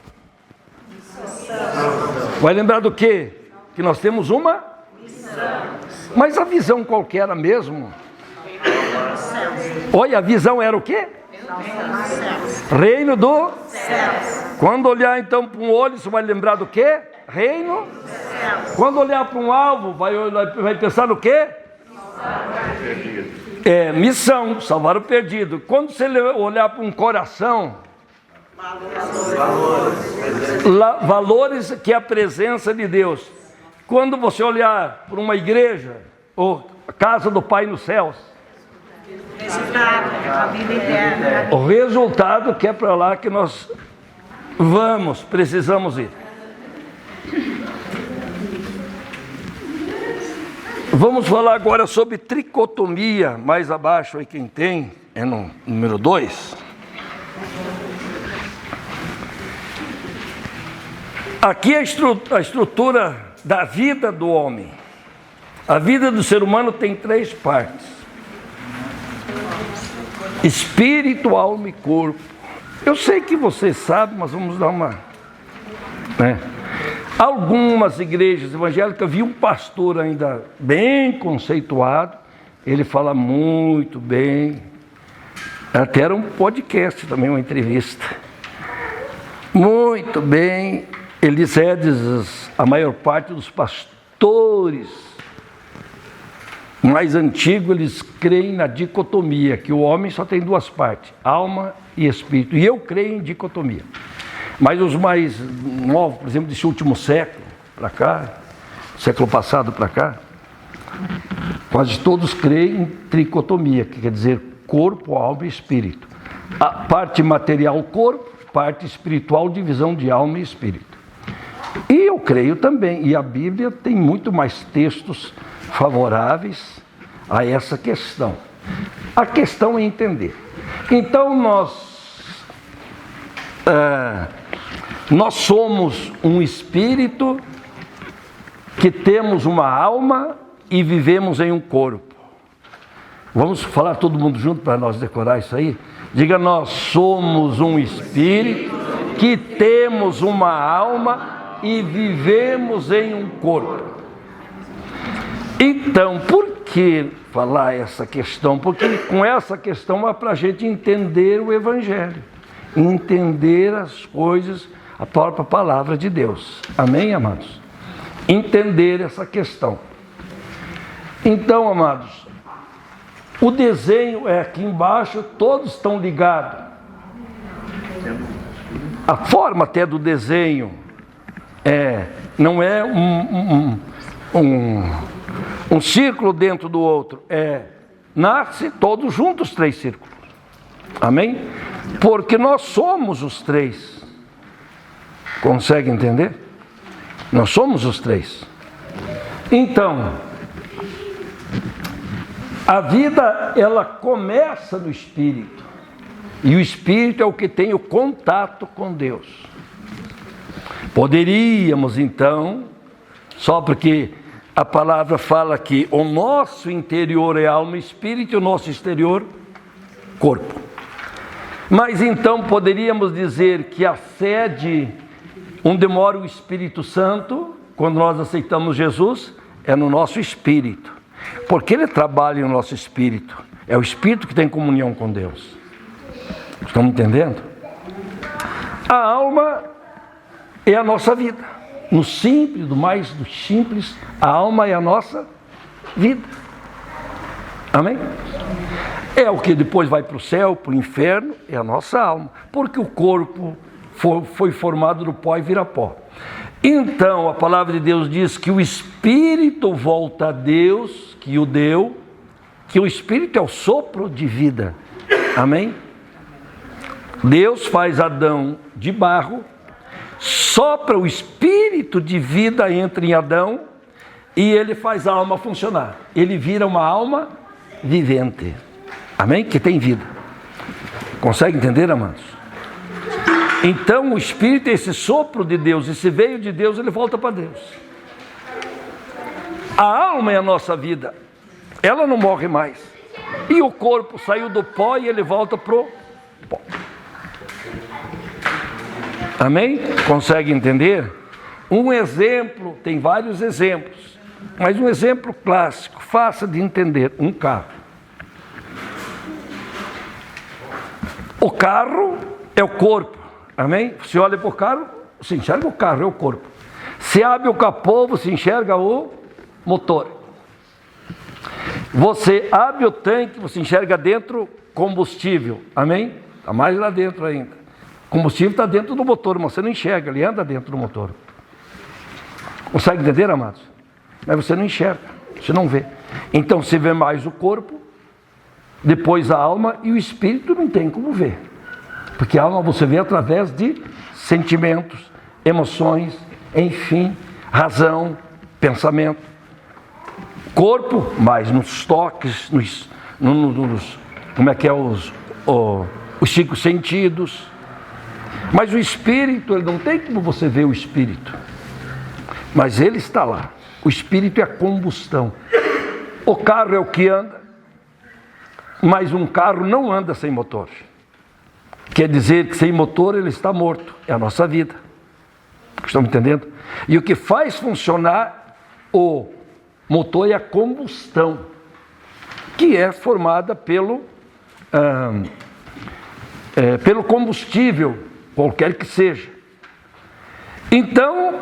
vai lembrar do quê? Que nós temos uma? Mas a visão qual que era mesmo? Olha, a visão era o quê? Reino do céus. Quando olhar então para um olho, você vai lembrar do quê? Reino. Quando olhar para um alvo, vai pensar no quê? Missão, salvar o perdido. Quando você olhar para um coração, valores que é a presença de Deus. Quando você olhar para uma igreja, ou a casa do Pai nos céus, A vida eterna. o resultado que é para lá que nós precisamos ir. Vamos falar agora sobre tricotomia, mais abaixo aí quem tem, é no número 2. Aqui é a estrutura da vida do homem. A vida do ser humano tem 3 partes: espírito, alma e corpo. Eu sei que vocês sabem, mas vamos dar uma... Algumas igrejas evangélicas, vi um pastor ainda bem conceituado, ele fala muito bem, até era um podcast também, uma entrevista. Muito bem, ele diz, a maior parte dos pastores mais antigos, eles creem na dicotomia, que o homem só tem 2 partes, alma e espírito, e eu creio em dicotomia. Mas os mais novos, por exemplo, desse último século para cá, século passado para cá, quase todos creem em tricotomia, que quer dizer corpo, alma e espírito. A parte material, corpo, parte espiritual, divisão de alma e espírito. E eu creio também, e a Bíblia tem muito mais textos favoráveis a essa questão. A questão é entender. Então nós Nós somos um espírito que temos uma alma e vivemos em um corpo. Vamos falar todo mundo junto para nós decorar isso aí? Diga: nós somos um espírito que temos uma alma e vivemos em um corpo. Então, por que falar essa questão? Porque com essa questão é para a gente entender o Evangelho, entender as coisas, a própria palavra de Deus. Amém, amados? Entender essa questão. Então, amados, o desenho é aqui embaixo, todos estão ligados. A forma até do desenho não é um círculo dentro do outro, nasce todos juntos 3 círculos. Amém? Porque nós somos os 3. Consegue entender? Nós somos os 3. Então, a vida, ela começa no Espírito. E o Espírito é o que tem o contato com Deus. Poderíamos, então, só porque a palavra fala que o nosso interior é alma e espírito e o nosso exterior, corpo. Mas então poderíamos dizer que a sede onde mora o Espírito Santo, quando nós aceitamos Jesus, é no nosso espírito. Porque ele trabalha no nosso espírito. É o espírito que tem comunhão com Deus. Estão entendendo? A alma é a nossa vida. No simples, do mais do simples, a alma é a nossa vida. Amém? É o que depois vai para o céu, para o inferno, é a nossa alma. Porque o corpo foi formado do pó e vira pó. Então, a palavra de Deus diz que o Espírito volta a Deus, que o deu, que o Espírito é o sopro de vida. Amém? Deus faz Adão de barro, sopra o Espírito de vida entra em Adão e ele faz a alma funcionar. Ele vira uma alma vivente. Amém? Que tem vida. Consegue entender, amados? Então o Espírito é esse sopro de Deus, e se veio de Deus, ele volta para Deus. A alma é a nossa vida, ela não morre mais. E o corpo saiu do pó e ele volta pro pó. Amém? Consegue entender? Um exemplo, tem vários exemplos, mas um exemplo clássico, fácil de entender, um carro. O carro é o corpo. Amém? Você olha para o carro, você enxerga o carro, é o corpo. Se abre o capô, você enxerga o motor. Você abre o tanque, você enxerga dentro combustível. Amém? Está mais lá dentro ainda. O combustível está dentro do motor, mas você não enxerga, ele anda dentro do motor. Consegue entender, amados? Mas você não enxerga, você não vê. Então você vê mais o corpo, depois a alma, e o espírito não tem como ver. Porque a alma você vê através de sentimentos, emoções, enfim, razão, pensamento. Corpo, mais nos toques, como é que é os 5 sentidos. Mas o espírito, ele não tem como você ver o espírito. Mas ele está lá. O espírito é a combustão. O carro é o que anda, mas um carro não anda sem motor. Quer dizer que sem motor ele está morto. É a nossa vida. Estão me entendendo? E o que faz funcionar o motor é a combustão, que é formada pelo combustível, qualquer que seja. Então,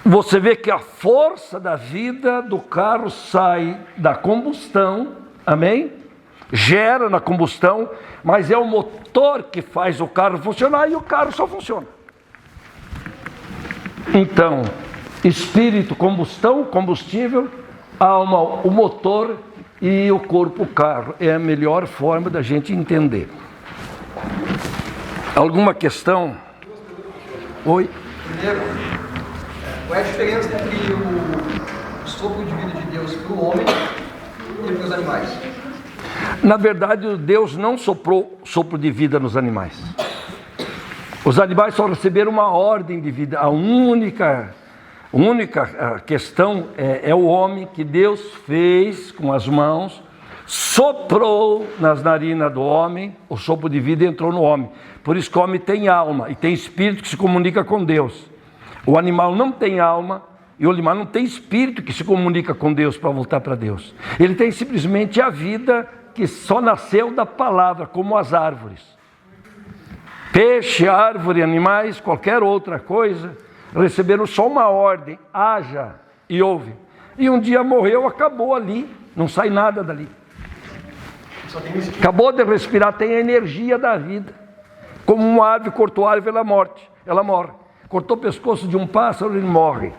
você vê que a força da vida do carro sai da combustão, amém? Gera na combustão, mas é o motor que faz o carro funcionar e o carro só funciona. Então, espírito, combustão, combustível, alma, o motor e o corpo, o carro. É a melhor forma da gente entender. Alguma questão? Oi? Primeiro, qual é a diferença entre o sopro de vida de Deus para o homem e para os animais? Na verdade, Deus não soprou sopro de vida nos animais. Os animais só receberam uma ordem de vida. A única questão é o homem que Deus fez com as mãos, soprou nas narinas do homem, o sopro de vida entrou no homem. Por isso que o homem tem alma e tem espírito que se comunica com Deus. O animal não tem alma e o animal não tem espírito que se comunica com Deus para voltar para Deus. Ele tem simplesmente a vida que só nasceu da palavra, como as árvores. Peixe, árvore, animais, qualquer outra coisa, receberam só uma ordem: haja e ouve. E um dia morreu, acabou ali, não sai nada dali. Acabou de respirar, tem a energia da vida. Como uma árvore cortou a árvore, ela morre. Cortou o pescoço de um pássaro, ele morre.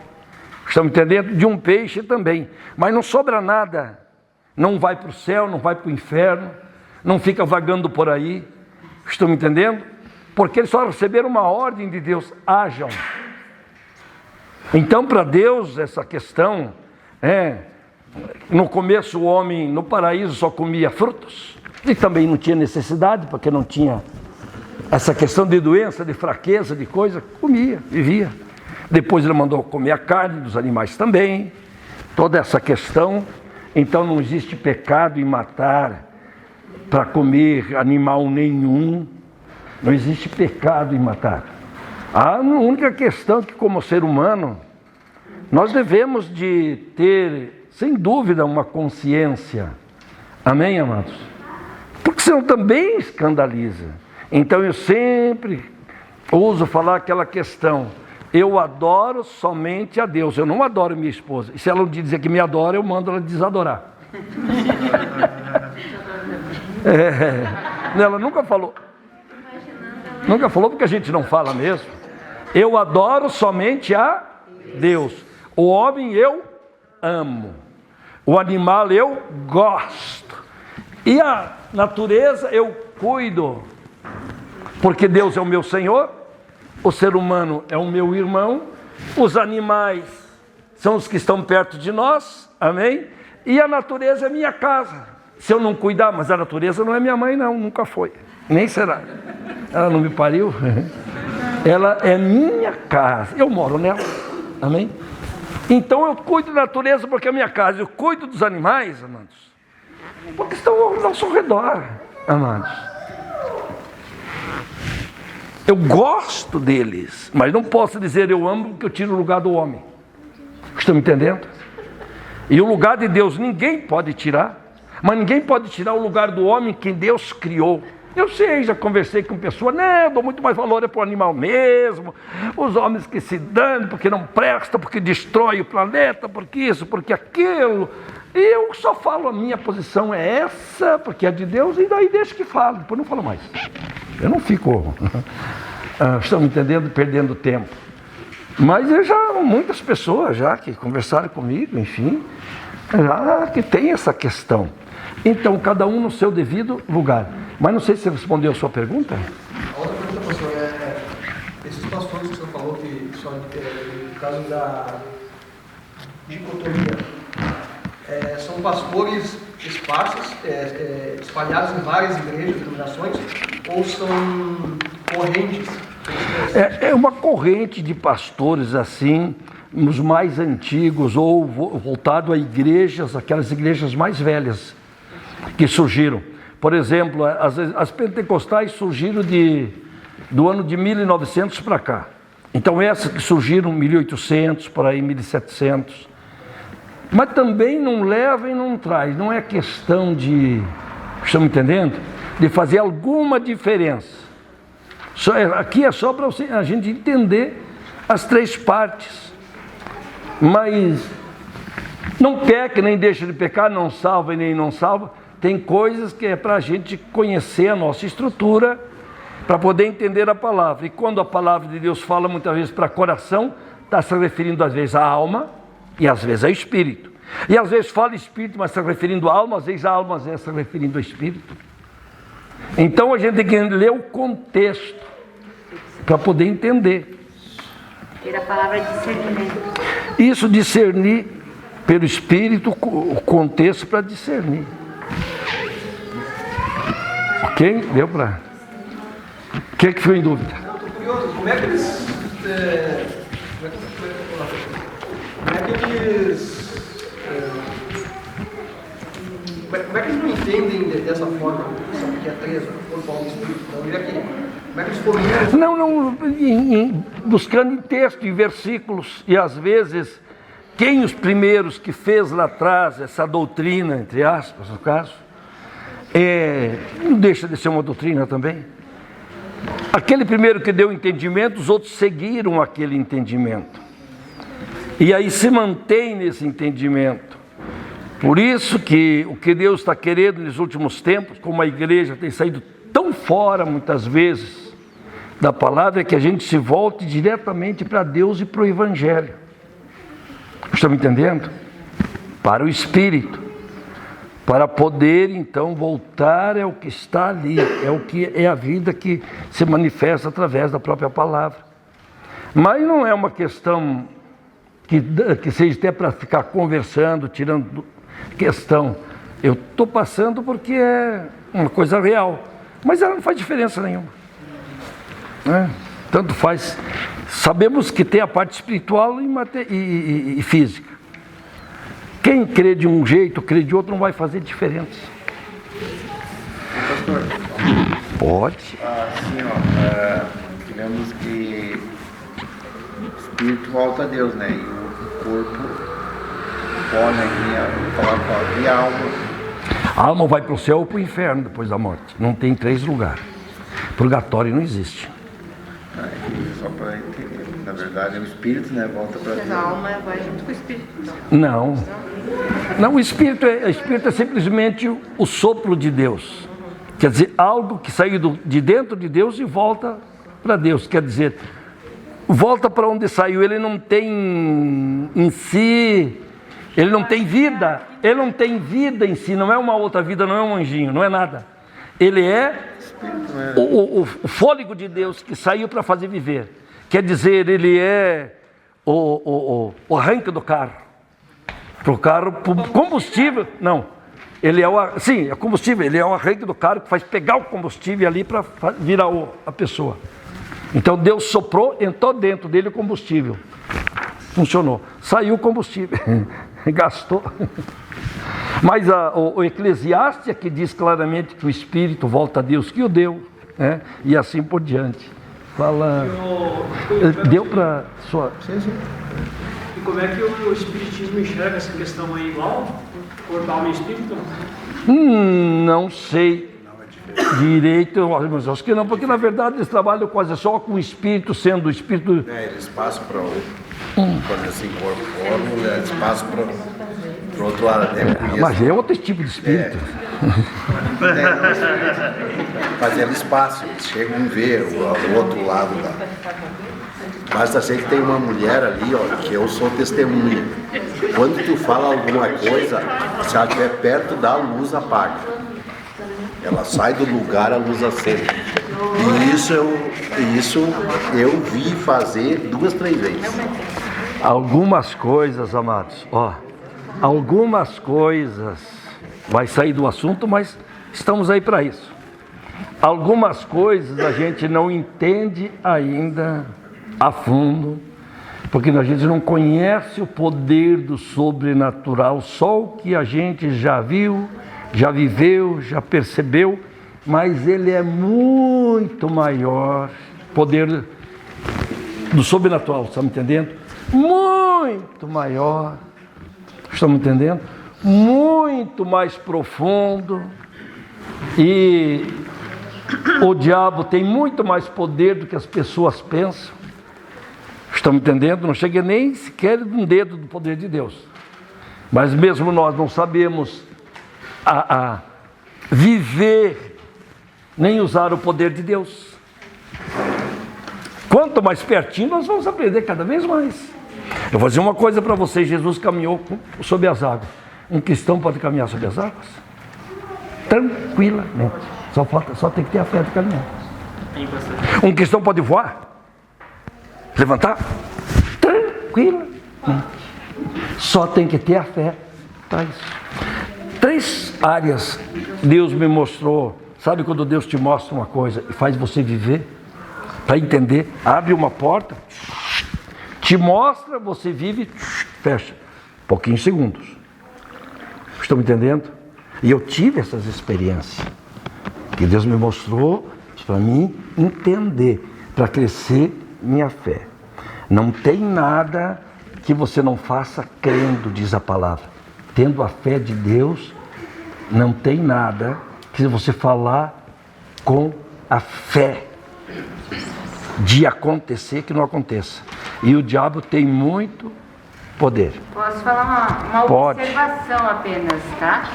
Estão entendendo? De um peixe também. Mas não sobra nada. Não vai para o céu, não vai para o inferno, não fica vagando por aí. Estão me entendendo? Porque eles só receberam uma ordem de Deus: hajam. Então, para Deus, essa questão no começo o homem no paraíso só comia frutos, e também não tinha necessidade, porque não tinha essa questão de doença, de fraqueza, de coisa, comia, vivia. Depois ele mandou comer a carne dos animais também, toda essa questão. Então não existe pecado em matar para comer animal nenhum, não existe pecado em matar. A única questão é que, como ser humano, nós devemos de ter, sem dúvida, uma consciência. Amém, amados? Porque senão também escandaliza. Então eu sempre ouso falar aquela questão: eu adoro somente a Deus, eu não adoro minha esposa. E se ela dizer que me adora, eu mando ela desadorar. Ela nunca falou. Nunca falou, porque a gente não fala mesmo. Eu adoro somente a Deus. O homem eu amo. O animal eu gosto. E a natureza eu cuido. Porque Deus é o meu Senhor. O ser humano é o meu irmão. Os animais são os que estão perto de nós. Amém? E a natureza é minha casa. Se eu não cuidar, mas a natureza não é minha mãe não, nunca foi. Nem será. Ela não me pariu. Ela é minha casa. Eu moro nela. Amém? Então eu cuido da natureza porque é minha casa. Eu cuido dos animais, amados, porque estão ao nosso redor, amados. Eu gosto deles, mas não posso dizer eu amo porque eu tiro o lugar do homem. Estão me entendendo? E o lugar de Deus ninguém pode tirar, mas ninguém pode tirar o lugar do homem que Deus criou. Eu sei, já conversei com pessoas, eu dou muito mais valor para o animal mesmo, os homens que se dão, porque não presta, porque destrói o planeta, porque isso, porque aquilo. E eu só falo, a minha posição é essa, porque é de Deus, e daí deixa que fale, depois não falo mais. Eu não fico, estão me entendendo, perdendo tempo. Mas eu já, muitas pessoas já que conversaram comigo, enfim, já que tem essa questão. Então, cada um no seu devido lugar. Mas não sei se você respondeu a sua pergunta. A outra pergunta, pastor, esses pastores que o senhor falou que só no caso da dicotomia, são pastores esparsos, espalhados em várias igrejas, denominações, ou são correntes? É uma corrente de pastores assim, os mais antigos, ou voltado a igrejas, aquelas igrejas mais velhas que surgiram. Por exemplo, as pentecostais surgiram do ano de 1900 para cá. Então essas que surgiram em 1800, por aí 1700. Mas também não leva e não traz. Não é questão de, estão me entendendo? De fazer alguma diferença. Aqui é só para a gente entender as três partes. Mas não peca, nem deixa de pecar, não salva e nem não salva. Tem coisas que é para a gente conhecer a nossa estrutura, para poder entender a palavra. E quando a palavra de Deus fala muitas vezes para coração, está se referindo às vezes à alma e às vezes ao espírito. E às vezes fala espírito, mas está se referindo à alma, às vezes a alma, às vezes está se referindo ao espírito. Então a gente tem que ler o contexto para poder entender. Ter a palavra discernimento. Isso, discernir pelo espírito o contexto para discernir. Ok? Deu para... Quem que ficou em dúvida? Eu estou curioso, como é que eles... Como é que eles não entendem dessa forma, que é três, o corpo, alma e espírito? Então, como é que eles foram... Não, buscando em texto, em versículos, e às vezes, quem os primeiros que fez lá atrás essa doutrina, entre aspas, no caso, não deixa de ser uma doutrina também. Aquele primeiro que deu entendimento, os outros seguiram aquele entendimento. E aí se mantém nesse entendimento. Por isso que o que Deus está querendo nos últimos tempos, como a igreja tem saído tão fora muitas vezes da palavra, é que a gente se volte diretamente para Deus e para o Evangelho. Estão me entendendo? Para o Espírito. Para poder então voltar ao que está ali, o que é a vida que se manifesta através da própria palavra. Mas não é uma questão que seja até para ficar conversando, tirando questão. Eu estou passando porque é uma coisa real, mas ela não faz diferença nenhuma, né? Tanto faz. Sabemos que tem a parte espiritual e física. Quem crê de um jeito, crê de outro, não vai fazer diferença. Pastor, pode. Assim, digamos que o espírito volta a Deus, né? E o corpo pode, e a alma. A alma vai para o céu ou para o inferno depois da morte. Não tem 3 lugares. Purgatório não existe. Só para entender. Na verdade, o espírito, né, volta para Deus. Mas a alma vai junto com o espírito. Não, o espírito é simplesmente o sopro de Deus. Quer dizer, algo que saiu de dentro de Deus e volta para Deus. Quer dizer, volta para onde saiu. Ele não tem em si, ele não tem vida. Ele não tem vida em si, não é uma outra vida, não é um anjinho, não é nada. Ele é o fôlego de Deus que saiu para fazer viver. Quer dizer, ele é o arranque do carro. Para o carro, combustível, não. Ele é é combustível, ele é o arranque do carro que faz pegar o combustível ali para virar a pessoa. Então Deus soprou, entrou dentro dele o combustível. Funcionou. Saiu o combustível. Gastou. Mas o Eclesiastes que diz claramente que o Espírito volta a Deus que o deu, né? E assim por diante. Fala. Deu para sua. Sim. E como é que o Espiritismo enxerga essa questão aí igual? Corpo, alma e espírito? Não sei direito, mas acho que não, porque na verdade eles trabalham quase só com o Espírito, sendo o Espírito. Eles passam para quando assim, corpo, eles passam para o outro lado até. Mas é outro tipo de Espírito. Mas eles passam, eles chegam a ver o outro lado lá. Basta ser que tem uma mulher ali, ó, que eu sou testemunha. Quando tu fala alguma coisa, se ela estiver perto da luz, apaga. Ela sai do lugar, a luz acende. E isso eu vi fazer 2, 3 vezes. Algumas coisas, amados, algumas coisas, vai sair do assunto, mas estamos aí para isso. Algumas coisas a gente não entende ainda a fundo, porque a gente não conhece o poder do sobrenatural, só o que a gente já viu, já viveu, já percebeu, mas ele é muito maior, poder do sobrenatural, está me entendendo? Muito maior, estão me entendendo? Muito mais profundo, e o diabo tem muito mais poder do que as pessoas pensam. Estão me entendendo? Não chega nem sequer um dedo do poder de Deus. Mas mesmo nós não sabemos a viver, nem usar o poder de Deus. Quanto mais pertinho, nós vamos aprender cada vez mais. Eu vou dizer uma coisa para vocês: Jesus caminhou sobre as águas. Um cristão pode caminhar sobre as águas? Tranquilamente. Só tem que ter a fé de caminhar. Um cristão pode voar? Levantar? Tranquilamente. Só tem que ter a fé para isso. 3 áreas Deus me mostrou. Sabe quando Deus te mostra uma coisa e faz você viver? Para entender, abre uma porta, te mostra, você vive, fecha. Pouquinhos segundos. Estão me entendendo? E eu tive essas experiências. Que Deus me mostrou para mim entender, para crescer minha fé. Não tem nada que você não faça crendo, diz a palavra. Tendo a fé de Deus, não tem nada que você falar com a fé de acontecer que não aconteça. E o diabo tem muito poder. Posso falar uma observação apenas, tá?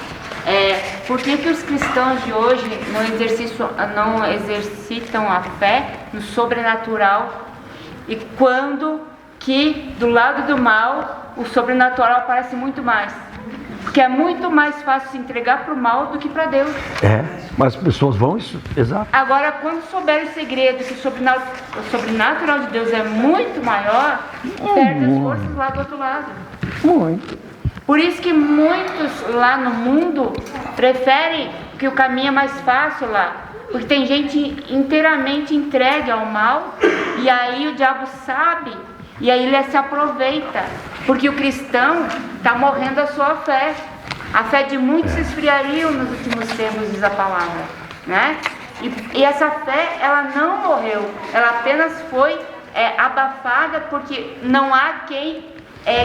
Por que os cristãos de hoje não exercitam a fé no sobrenatural, e quando que do lado do mal o sobrenatural aparece muito mais? Porque é muito mais fácil se entregar para o mal do que para Deus. Mas as pessoas vão isso, exato. Agora, quando souber o segredo que o sobrenatural de Deus é muito maior, perde as forças lá do outro lado. Muito. Por isso que muitos lá no mundo preferem que o caminho é mais fácil lá. Porque tem gente inteiramente entregue ao mal, e aí o diabo sabe, e aí ele se aproveita. Porque o cristão está morrendo a sua fé. A fé de muitos se esfriariam nos últimos tempos, diz a palavra, né? E essa fé, ela não morreu, ela apenas foi abafada, porque não há quem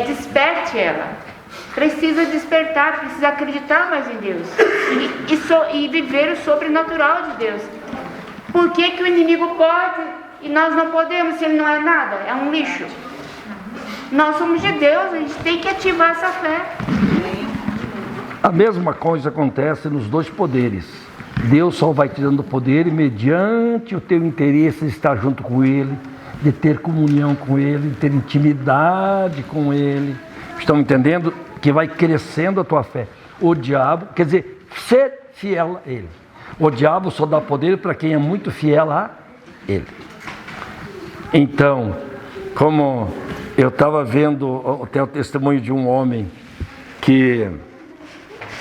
desperte ela. Precisa despertar, precisa acreditar mais em Deus e viver o sobrenatural de Deus. Por que que o inimigo pode e nós não podemos, se ele não é nada? É um lixo. Nós somos de Deus, a gente tem que ativar essa fé. A mesma coisa acontece nos dois poderes. Deus só vai te dando poder e mediante o teu interesse de estar junto com Ele, de ter comunhão com Ele, de ter intimidade com Ele. Estão entendendo? Que vai crescendo a tua fé. O diabo, quer dizer, ser fiel a Ele. O diabo só dá poder para quem é muito fiel a Ele. Então, como eu estava vendo até o testemunho de um homem que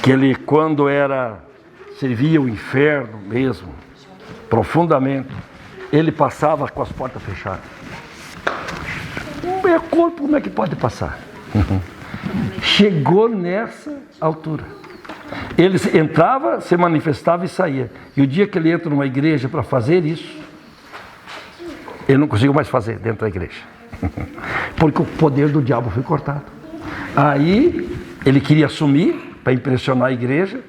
ele, quando servia o inferno mesmo, profundamente, ele passava com as portas fechadas. Meu corpo, como é que pode passar? Chegou nessa altura. Ele entrava, se manifestava e saía. E o dia que ele entra numa igreja para fazer isso, ele não conseguiu mais fazer dentro da igreja. Porque o poder do diabo foi cortado. Aí ele queria assumir para impressionar a igreja,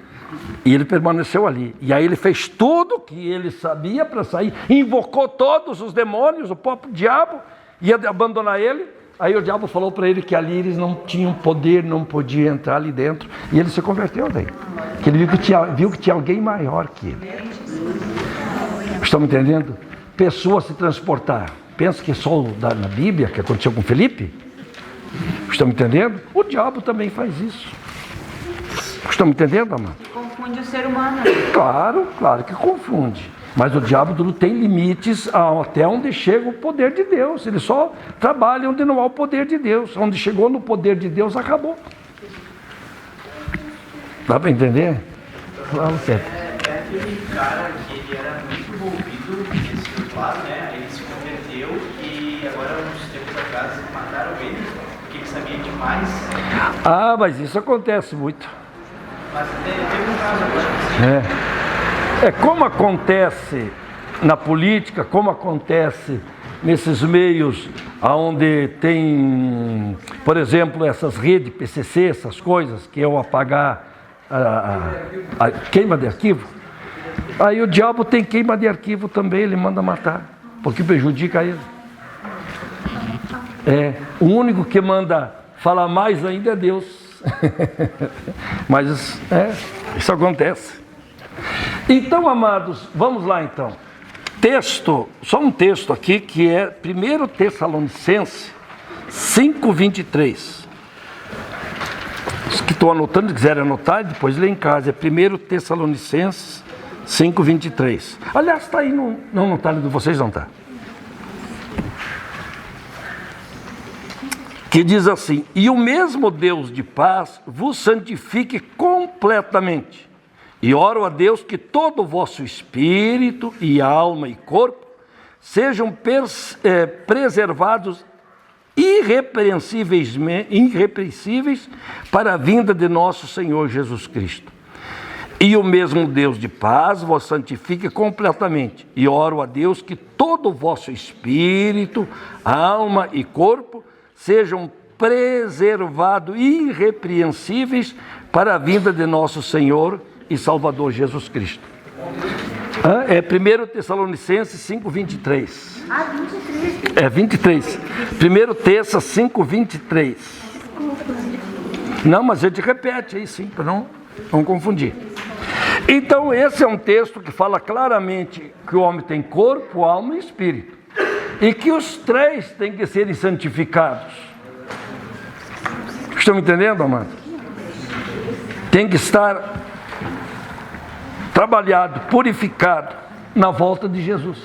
e ele permaneceu ali. E aí ele fez tudo que ele sabia para sair, invocou todos os demônios, o próprio diabo ia abandonar ele. Aí o diabo falou para ele que ali eles não tinham poder, não podia entrar ali dentro, e ele se converteu daí. Que ele viu que tinha alguém maior que ele. Estão me entendendo? Pessoa se transportar. Pensa que é só na Bíblia que aconteceu com Felipe? Estão me entendendo? O diabo também faz isso. Estão me entendendo, amado? Confunde o ser humano. Claro que confunde. Mas o diabo não tem limites até onde chega o poder de Deus. Ele só trabalha onde não há o poder de Deus. Onde chegou no poder de Deus, acabou. Dá para entender? Fala, Pepe. É aquele cara que ele era muito envolvido nesse lado, né? Aí ele se converteu e agora, uns tempos atrás, mataram ele, porque ele sabia demais. Mas isso acontece muito. Mas teve um caso agora. Como acontece na política, como acontece nesses meios onde tem, por exemplo, essas redes PCC, essas coisas, que é o apagar a queima de arquivo. Aí o diabo tem queima de arquivo também, ele manda matar, porque prejudica ele. O único que manda falar mais ainda é Deus. Mas isso acontece. Então, amados, vamos lá então. Só um texto aqui que é 1 Tessalonicenses 5:23. Os que estão anotando, quiserem anotar, depois lê em casa. É 1 Tessalonicenses 5:23. Aliás, está aí não está de vocês, não está? Que diz assim: e o mesmo Deus de paz vos santifique completamente. E oro a Deus que todo o vosso espírito e alma e corpo sejam preservados irrepreensíveis para a vinda de nosso Senhor Jesus Cristo. E o mesmo Deus de paz vos santifique completamente. E oro a Deus que todo o vosso espírito, alma e corpo sejam preservados irrepreensíveis para a vinda de nosso Senhor e Salvador Jesus Cristo. É 1 Tessalonicenses 5:23. 23. É 23. 1 Tessa 5:23. Não, mas a gente repete aí sim, para não confundir. Então esse é um texto que fala claramente que o homem tem corpo, alma e espírito. E que os três têm que serem santificados. Estão me entendendo, amado? Tem que estar trabalhado, purificado na volta de Jesus.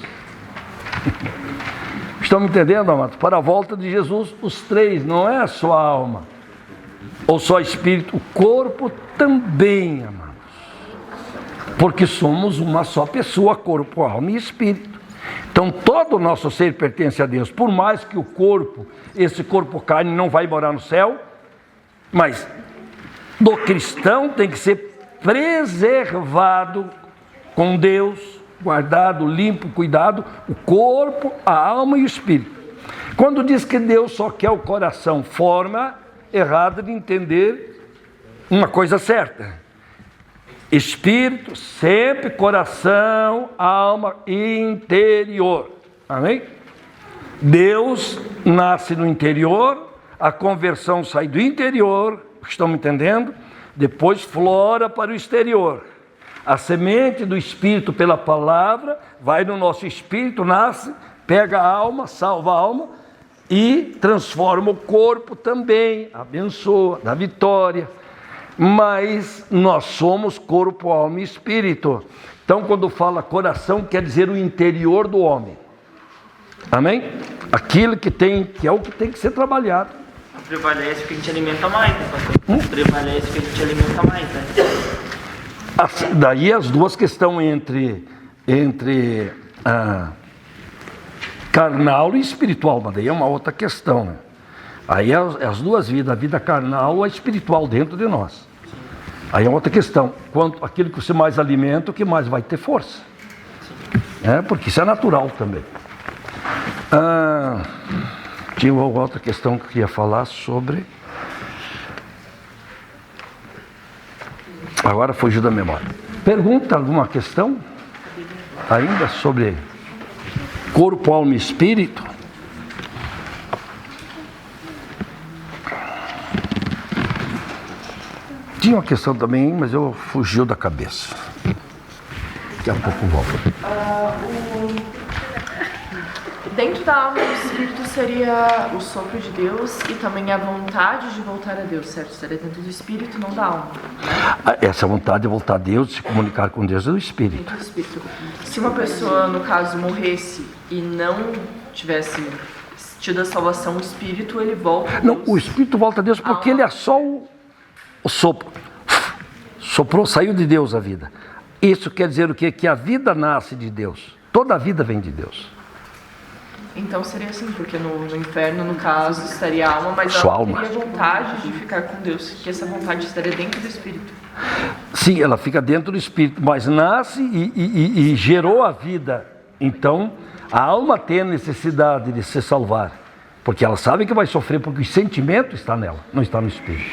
Estão me entendendo, amados? Para a volta de Jesus, os três, não é só a alma ou só espírito, o corpo também, amados. Porque somos uma só pessoa, corpo, alma e espírito. Então todo o nosso ser pertence a Deus. Por mais que o corpo, esse corpo carne não vai morar no céu, mas do cristão tem que ser preservado com Deus, guardado, limpo, cuidado, o corpo, a alma e o espírito. Quando diz que Deus só quer o coração, forma errada de entender uma coisa certa. Espírito, sempre coração, alma interior. Amém? Deus nasce no interior, a conversão sai do interior, estão me entendendo? Depois flora para o exterior. A semente do Espírito pela palavra vai no nosso espírito, nasce, pega a alma, salva a alma e transforma o corpo também, abençoa, dá vitória. Mas nós somos corpo, alma e espírito. Então quando fala coração, quer dizer o interior do homem. Amém? Aquilo que é o que tem que ser trabalhado. Prevalece porque a gente alimenta mais, né, pastor? Prevalece porque a gente alimenta mais, né? Daí as duas questões entre carnal e espiritual, mas daí é uma outra questão, né? Aí as duas vidas, a vida carnal e a espiritual dentro de nós. Aí é outra questão. Quanto aquilo que você mais alimenta, o que mais vai ter força. Porque isso é natural também. Tinha outra questão que eu queria falar sobre. Agora fugiu da memória. Pergunta alguma questão? Ainda sobre corpo, alma e espírito? Tinha uma questão também, mas eu fugiu da cabeça. Daqui a pouco volto. Dentro da alma e do espírito seria o sopro de Deus e também a vontade de voltar a Deus, certo? Seria dentro do espírito, não da alma. Essa vontade de voltar a Deus, de se comunicar com Deus, é do espírito. Dentro do espírito. Se uma pessoa, no caso, morresse e não tivesse tido a salvação, o espírito, ele volta a Deus. Não, o espírito volta a Deus porque ele é só o sopro. Soprou, saiu de Deus a vida. Isso quer dizer o quê? Que a vida nasce de Deus. Toda a vida vem de Deus. Então seria assim, porque no inferno, no caso, estaria a alma, mas sua ela alma teria vontade de ficar com Deus, que essa vontade estaria dentro do espírito. Sim, ela fica dentro do espírito, mas nasce e gerou a vida. Então, a alma tem a necessidade de se salvar, porque ela sabe que vai sofrer, porque o sentimento está nela, não está no espírito.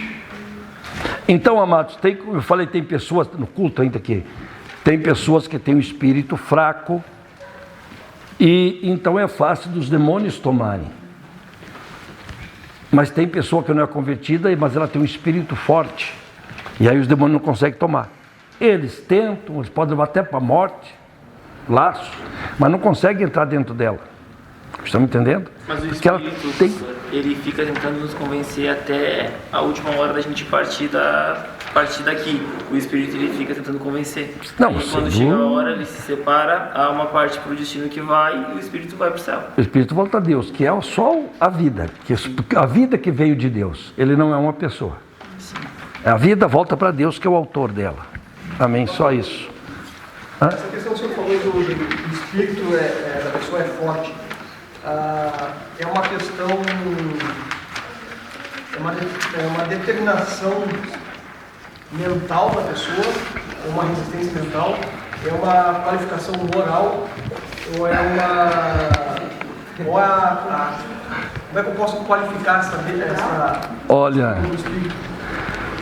Então, amados, como eu falei, tem pessoas, no culto ainda aqui, tem pessoas que têm o espírito fraco, e então é fácil dos demônios tomarem. Mas tem pessoa que não é convertida, mas ela tem um espírito forte. E aí os demônios não conseguem tomar. Eles tentam, eles podem levar até para a morte, laços, mas não conseguem entrar dentro dela. Estão me entendendo? Mas o espírito, ele fica tentando nos convencer até a última hora da gente partir daqui. O espírito, ele fica tentando convencer. Não, e quando chega a hora, ele se separa, há uma parte para o destino que vai e o espírito vai para o céu. O espírito volta a Deus, que é só a vida. A vida que veio de Deus. Ele não é uma pessoa. Sim. A vida volta para Deus, que é o autor dela. Amém? Só isso. Essa questão que o senhor falou do espírito é da a pessoa é forte, é uma questão, é uma determinação mental da pessoa, é uma resistência mental, é uma qualificação moral, ou é como é que eu posso qualificar essa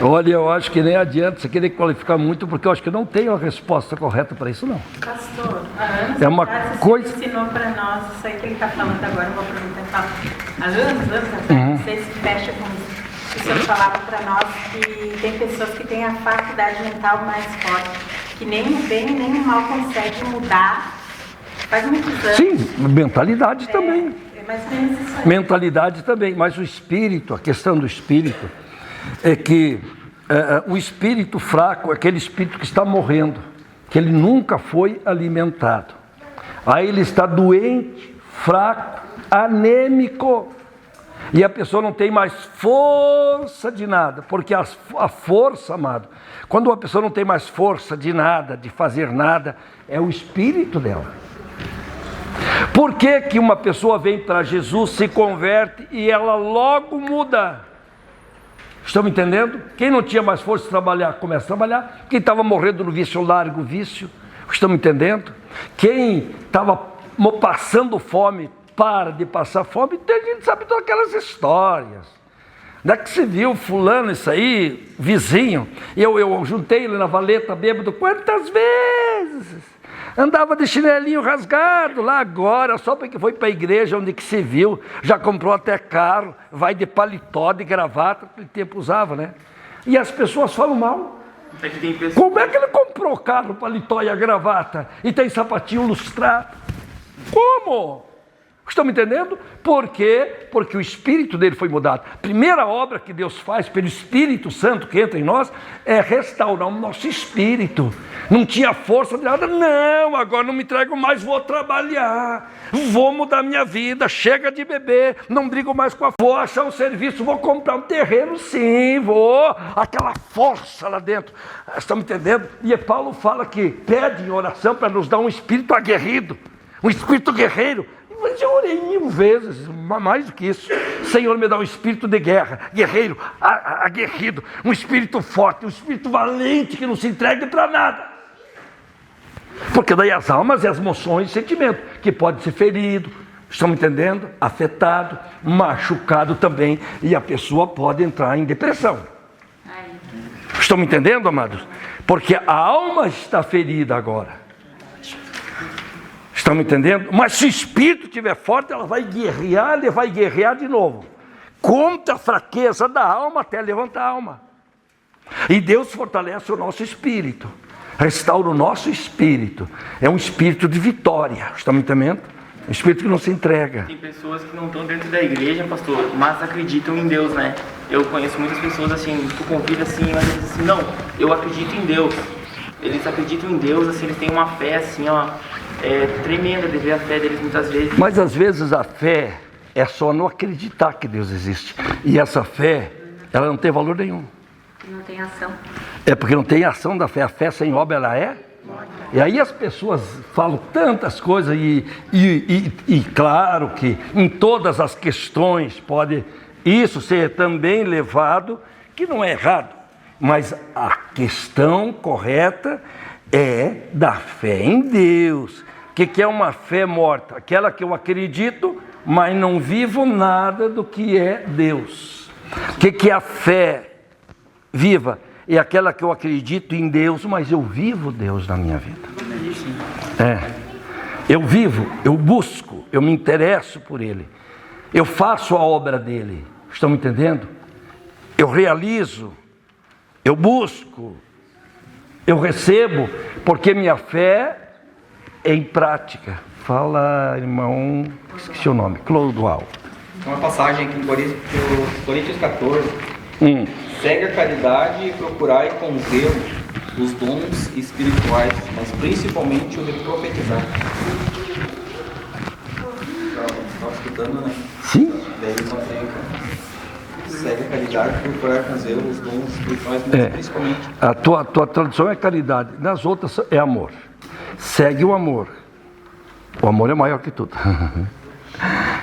Olha, eu acho que nem adianta você querer qualificar muito, porque eu acho que não tem a resposta correta para isso, não. Pastor, há anos É uma atrás, coisa- você ensinou para nós, isso aí que ele está falando agora, eu vou aproveitar e falar. Há anos atrás, você se fecha com isso. O senhor falava para nós que tem pessoas que têm a faculdade mental mais forte, que nem o bem nem o mal conseguem mudar. Faz muitos anos. Sim, mentalidade também. É mais ou menos isso aí. Mentalidade também, mas o espírito, a questão do espírito, é que o espírito fraco é aquele espírito que está morrendo, que ele nunca foi alimentado. Aí ele está doente, fraco, anêmico, e a pessoa não tem mais força de nada, porque a força, amado, quando uma pessoa não tem mais força de nada, de fazer nada, é o espírito dela. Por que que uma pessoa vem para Jesus, se converte e ela logo muda? Estão me entendendo? Quem não tinha mais força de trabalhar, começa a trabalhar. Quem estava morrendo no vício, larga o vício. Estão me entendendo? Quem estava passando fome, para de passar fome. A gente sabe todas aquelas histórias. Não é que se viu fulano, isso aí, vizinho. Eu juntei ele na valeta bêbado quantas vezes? Andava de chinelinho rasgado lá agora, só porque foi para a igreja onde que se viu, já comprou até carro, vai de paletó, de gravata, naquele tempo usava, né? E as pessoas falam mal. Como é que ele comprou o carro, o paletó e a gravata e tem sapatinho lustrado? Como? Estão me entendendo? Por quê? Porque o espírito dele foi mudado. A primeira obra que Deus faz pelo Espírito Santo que entra em nós é restaurar o nosso espírito. Não tinha força de nada, não, agora não me entrego mais, vou trabalhar, vou mudar minha vida, chega de beber, não brigo mais com vou achar um serviço, vou comprar um terreno, sim, vou, aquela força lá dentro. Estão me entendendo? E Paulo fala que pede em oração para nos dar um espírito aguerrido, um espírito guerreiro. Mas eu orei 1000 vezes, mais do que isso. Senhor, me dá um espírito de guerra, guerreiro, aguerrido, um espírito forte, um espírito valente que não se entregue para nada. Porque daí as almas e as emoções e sentimentos, que pode ser ferido, estão me entendendo? Afetado, machucado também, e a pessoa pode entrar em depressão. Estão me entendendo, amados? Porque a alma está ferida agora. Estão me entendendo? Mas se o espírito estiver forte, ela vai guerrear de novo. Contra a fraqueza da alma até levantar a alma. E Deus fortalece o nosso espírito. Restaura o nosso espírito. É um espírito de vitória. Estão me entendendo? Um espírito que não se entrega. Tem pessoas que não estão dentro da igreja, pastor, mas acreditam em Deus, né? Eu conheço muitas pessoas assim, tu convida assim, mas eles dizem assim, não, eu acredito em Deus. Eles acreditam em Deus, assim, eles têm uma fé assim, ó, tremenda de ver a fé deles muitas vezes. Mas às vezes a fé é só não acreditar que Deus existe. E essa fé, ela não tem valor nenhum. Não tem ação. É porque não tem ação da fé. A fé sem obra, ela é? E aí as pessoas falam tantas coisas e claro que em todas as questões pode isso ser também levado, que não é errado. Mas a questão correta é da fé em Deus. O que é uma fé morta? Aquela que eu acredito, mas não vivo nada do que é Deus. O que é a fé viva? É aquela que eu acredito em Deus, mas eu vivo Deus na minha vida. Eu vivo, eu busco, eu me interesso por Ele. Eu faço a obra dEle. Estão me entendendo? Eu realizo, eu busco, eu recebo, porque minha fé é em prática. Fala, irmão, esqueci o nome, Clodoal. Uma passagem aqui em Coríntios 14. Segue a caridade e procurai com zelo os dons espirituais, mas principalmente o de profetizar. Estava escutando, né? Sim. Daí eles vão segue a caridade e procurar com zelo os dons espirituais, mas principalmente... A tua tradução é caridade, nas outras é amor. Segue o amor. O amor é maior que tudo.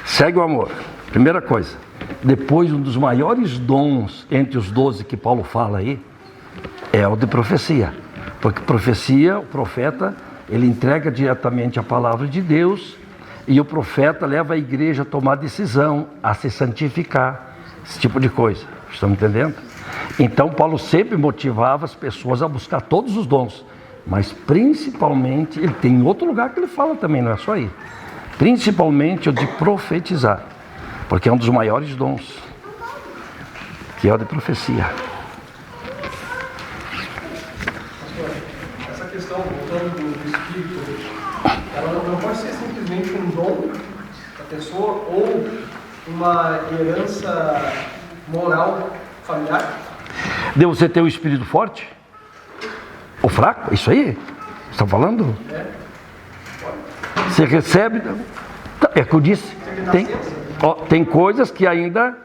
Segue o amor. Primeira coisa. Depois, um dos maiores dons entre os 12 que Paulo fala aí é o de profecia. Porque profecia, o profeta, ele entrega diretamente a palavra de Deus e o profeta leva a igreja a tomar decisão, a se santificar, esse tipo de coisa. Estão entendendo? Então, Paulo sempre motivava as pessoas a buscar todos os dons. Mas principalmente, ele tem outro lugar que ele fala também, não é só aí. Principalmente o de profetizar, porque é um dos maiores dons, que é o de profecia. Essa questão, voltando do espírito, ela não pode ser simplesmente um dom da pessoa ou uma herança moral familiar? De você ter o espírito forte? Ou fraco? Isso aí? Você está falando? Você recebe... É o que eu disse. Tem coisas que ainda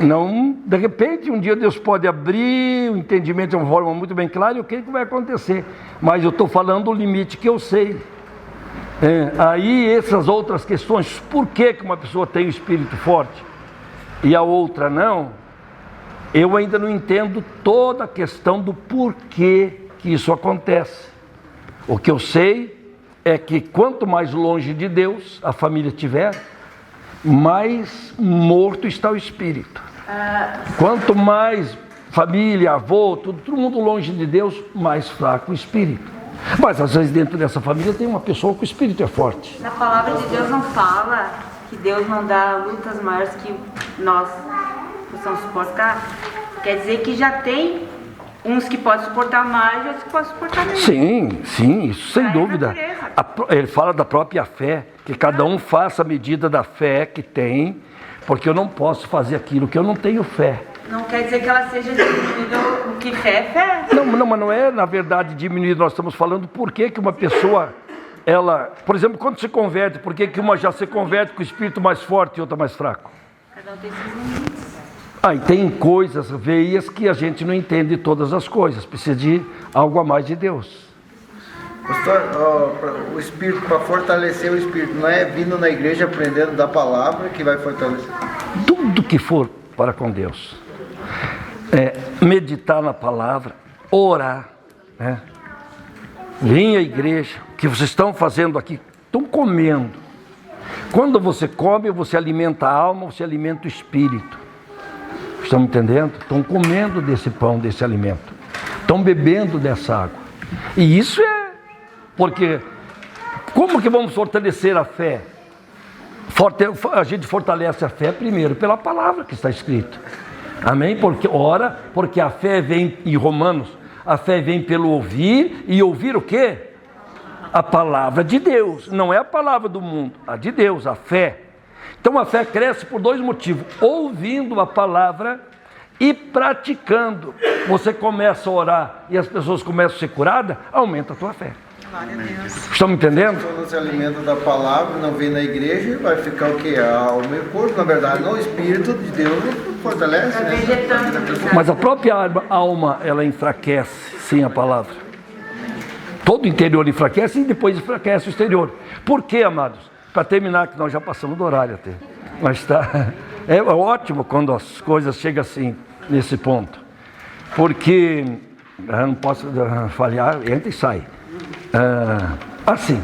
não... De repente, um dia Deus pode abrir o entendimento de uma forma muito bem clara e o que vai acontecer. Mas eu estou falando o limite que eu sei. Aí essas outras questões, por que uma pessoa tem o espírito forte e a outra não? Eu ainda não entendo toda a questão do porquê que isso acontece. O que eu sei é que quanto mais longe de Deus a família estiver, mais morto está o espírito. Quanto mais família, avô, todo mundo longe de Deus, mais fraco o espírito. Mas às vezes dentro dessa família tem uma pessoa que o espírito é forte. Na palavra de Deus não fala que Deus não dá lutas maiores que nós possamos suportar. Quer dizer que já tem uns que podem suportar mais e outros que podem suportar menos. Sim, isso sem dúvida. Ele fala da própria fé, que cada um faça a medida da fé que tem, porque eu não posso fazer aquilo que eu não tenho fé. Não quer dizer que ela seja diminuída, o que fé é fé. Não, mas não é, na verdade, diminuída. Nós estamos falando por que uma pessoa, ela... Por exemplo, quando se converte, por que uma já se converte com o espírito mais forte e outra mais fraco? Cada um tem seus limites. E tem coisas veias que a gente não entende todas as coisas. Precisa de algo a mais de Deus. Pastor, o espírito, para fortalecer o espírito, não é vindo na igreja aprendendo da palavra que vai fortalecer? Tudo que for para com Deus. Meditar na palavra, orar, né? Vem à igreja, o que vocês estão fazendo aqui? Estão comendo. Quando você come, você alimenta a alma, você alimenta o espírito. Estão entendendo? Estão comendo desse pão, desse alimento. Estão bebendo dessa água. E isso porque como que vamos fortalecer a fé? A gente fortalece a fé primeiro pela palavra que está escrito. Amém? Porque a fé vem, em Romanos, a fé vem pelo ouvir, e ouvir o quê? A palavra de Deus. Não é a palavra do mundo, a de Deus, a fé. Então a fé cresce por dois motivos: ouvindo a palavra e praticando. Você começa a orar e as pessoas começam a ser curadas, aumenta a tua fé. Glória a Deus. Estão me entendendo? Quando se alimenta da palavra, não vem na igreja, vai ficar o quê? A alma e o corpo. Na verdade, não, o Espírito de Deus fortalece, né? Mas a própria alma, ela enfraquece sem a palavra. Todo o interior enfraquece e depois enfraquece o exterior. Por quê, amados? Para terminar, que nós já passamos do horário até. Mas é ótimo quando as coisas chegam assim, nesse ponto. Porque eu não posso falhar, entra e sai. Assim,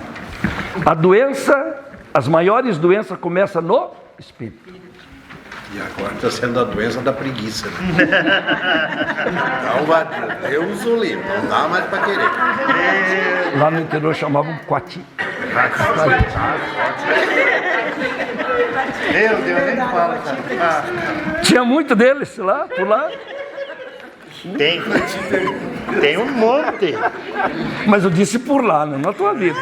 as maiores doenças começam no espírito. E agora está sendo a doença da preguiça. Deus o livre, não dá mais para querer. Lá no interior chamavam quati. Meu Deus, nem fala, cara. Tinha muito deles lá, por lá. Tem um monte. Mas eu disse por lá, não na tua vida.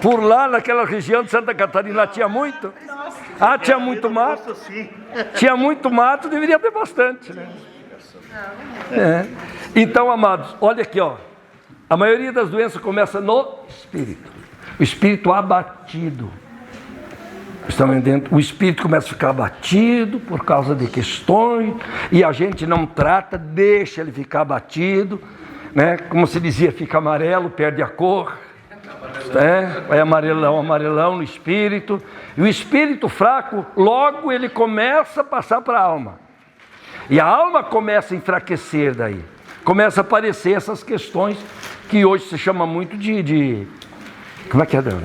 Por lá, naquela região de Santa Catarina, tinha muito? Tinha muito mato? Tinha muito mato, deveria ter bastante, né? Então, amados, olha aqui, ó. A maioria das doenças começa no espírito. O espírito abatido. Estão entendendo? O espírito começa a ficar abatido por causa de questões, e a gente não trata, deixa ele ficar abatido, né? Como se dizia, fica amarelo, perde a cor. Vai amarelão no espírito. E o espírito fraco, logo ele começa a passar para a alma. E a alma começa a enfraquecer daí. Começa a aparecer essas questões que hoje se chama muito de como é que é, Deus?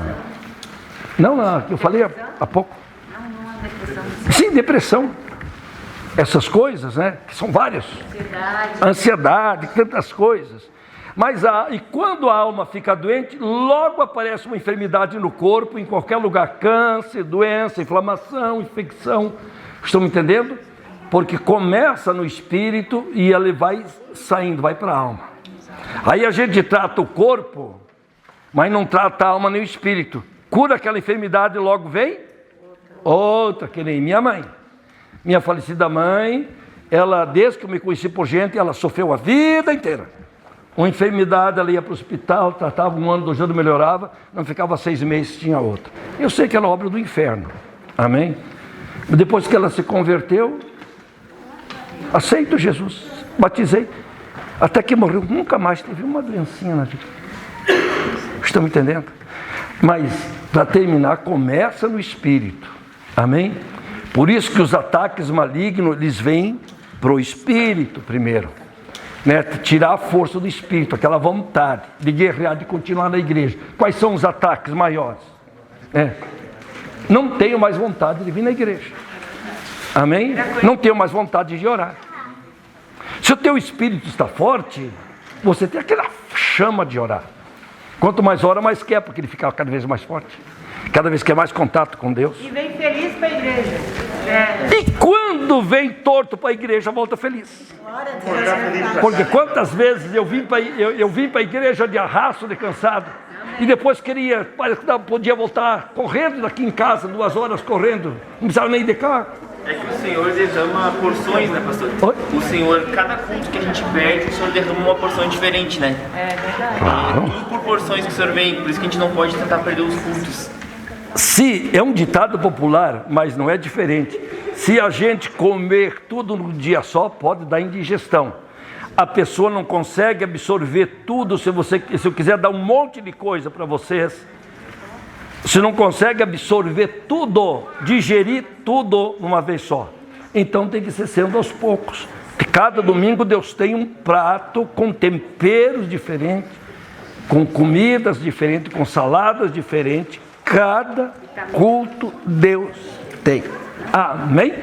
Não, eu falei há pouco. Não, depressão. Sim, depressão. Essas coisas, né? Que são várias. Ansiedade, tantas coisas. Mas e quando a alma fica doente, logo aparece uma enfermidade no corpo, em qualquer lugar. Câncer, doença, inflamação, infecção. Estão me entendendo? Porque começa no espírito e ele vai saindo, vai para a alma. Aí a gente trata o corpo, mas não trata a alma nem o espírito. Cura aquela enfermidade e logo vem outra, que nem minha mãe. Minha falecida mãe, ela, desde que eu me conheci por gente, ela sofreu a vida inteira. Uma enfermidade, ela ia para o hospital, tratava 1 ano, 2 anos, melhorava, não ficava 6 meses, tinha outra. Eu sei que ela é obra do inferno, amém? Depois que ela se converteu, aceito Jesus, batizei, até que morreu, nunca mais teve uma doencinha na vida. Estão me entendendo? Mas, para terminar, começa no espírito, amém? Por isso que os ataques malignos, eles vêm para o espírito primeiro, né? Tirar a força do espírito, aquela vontade de guerrear, de continuar na igreja. Quais são os ataques maiores? Não tenho mais vontade de vir na igreja, amém? Não tenho mais vontade de orar. Se o teu espírito está forte, você tem aquela chama de orar. Quanto mais ora, mais quer, porque ele fica cada vez mais forte. Cada vez quer mais contato com Deus. E vem feliz para a igreja. E quando vem torto para a igreja, volta feliz. Porque quantas vezes eu vim para a igreja de arrasto, de cansado, e depois parece que podia voltar correndo daqui em casa, 2 horas correndo, não precisava nem de carro. É que o Senhor derrama porções, né, pastor? Oi? O Senhor, cada culto que a gente perde, o Senhor derrama uma porção diferente, né? É verdade. Claro. Tudo por porções que o Senhor vem, por isso que a gente não pode tentar perder os cultos. Se é um ditado popular, mas não é diferente. Se a gente comer tudo num dia só, pode dar indigestão. A pessoa não consegue absorver tudo. Se eu quiser dar um monte de coisa para vocês, se não consegue absorver tudo, digerir tudo numa vez só, então tem que ser sendo aos poucos. Cada domingo Deus tem um prato com temperos diferentes, com comidas diferentes, com saladas diferentes. Cada culto Deus tem. Amém?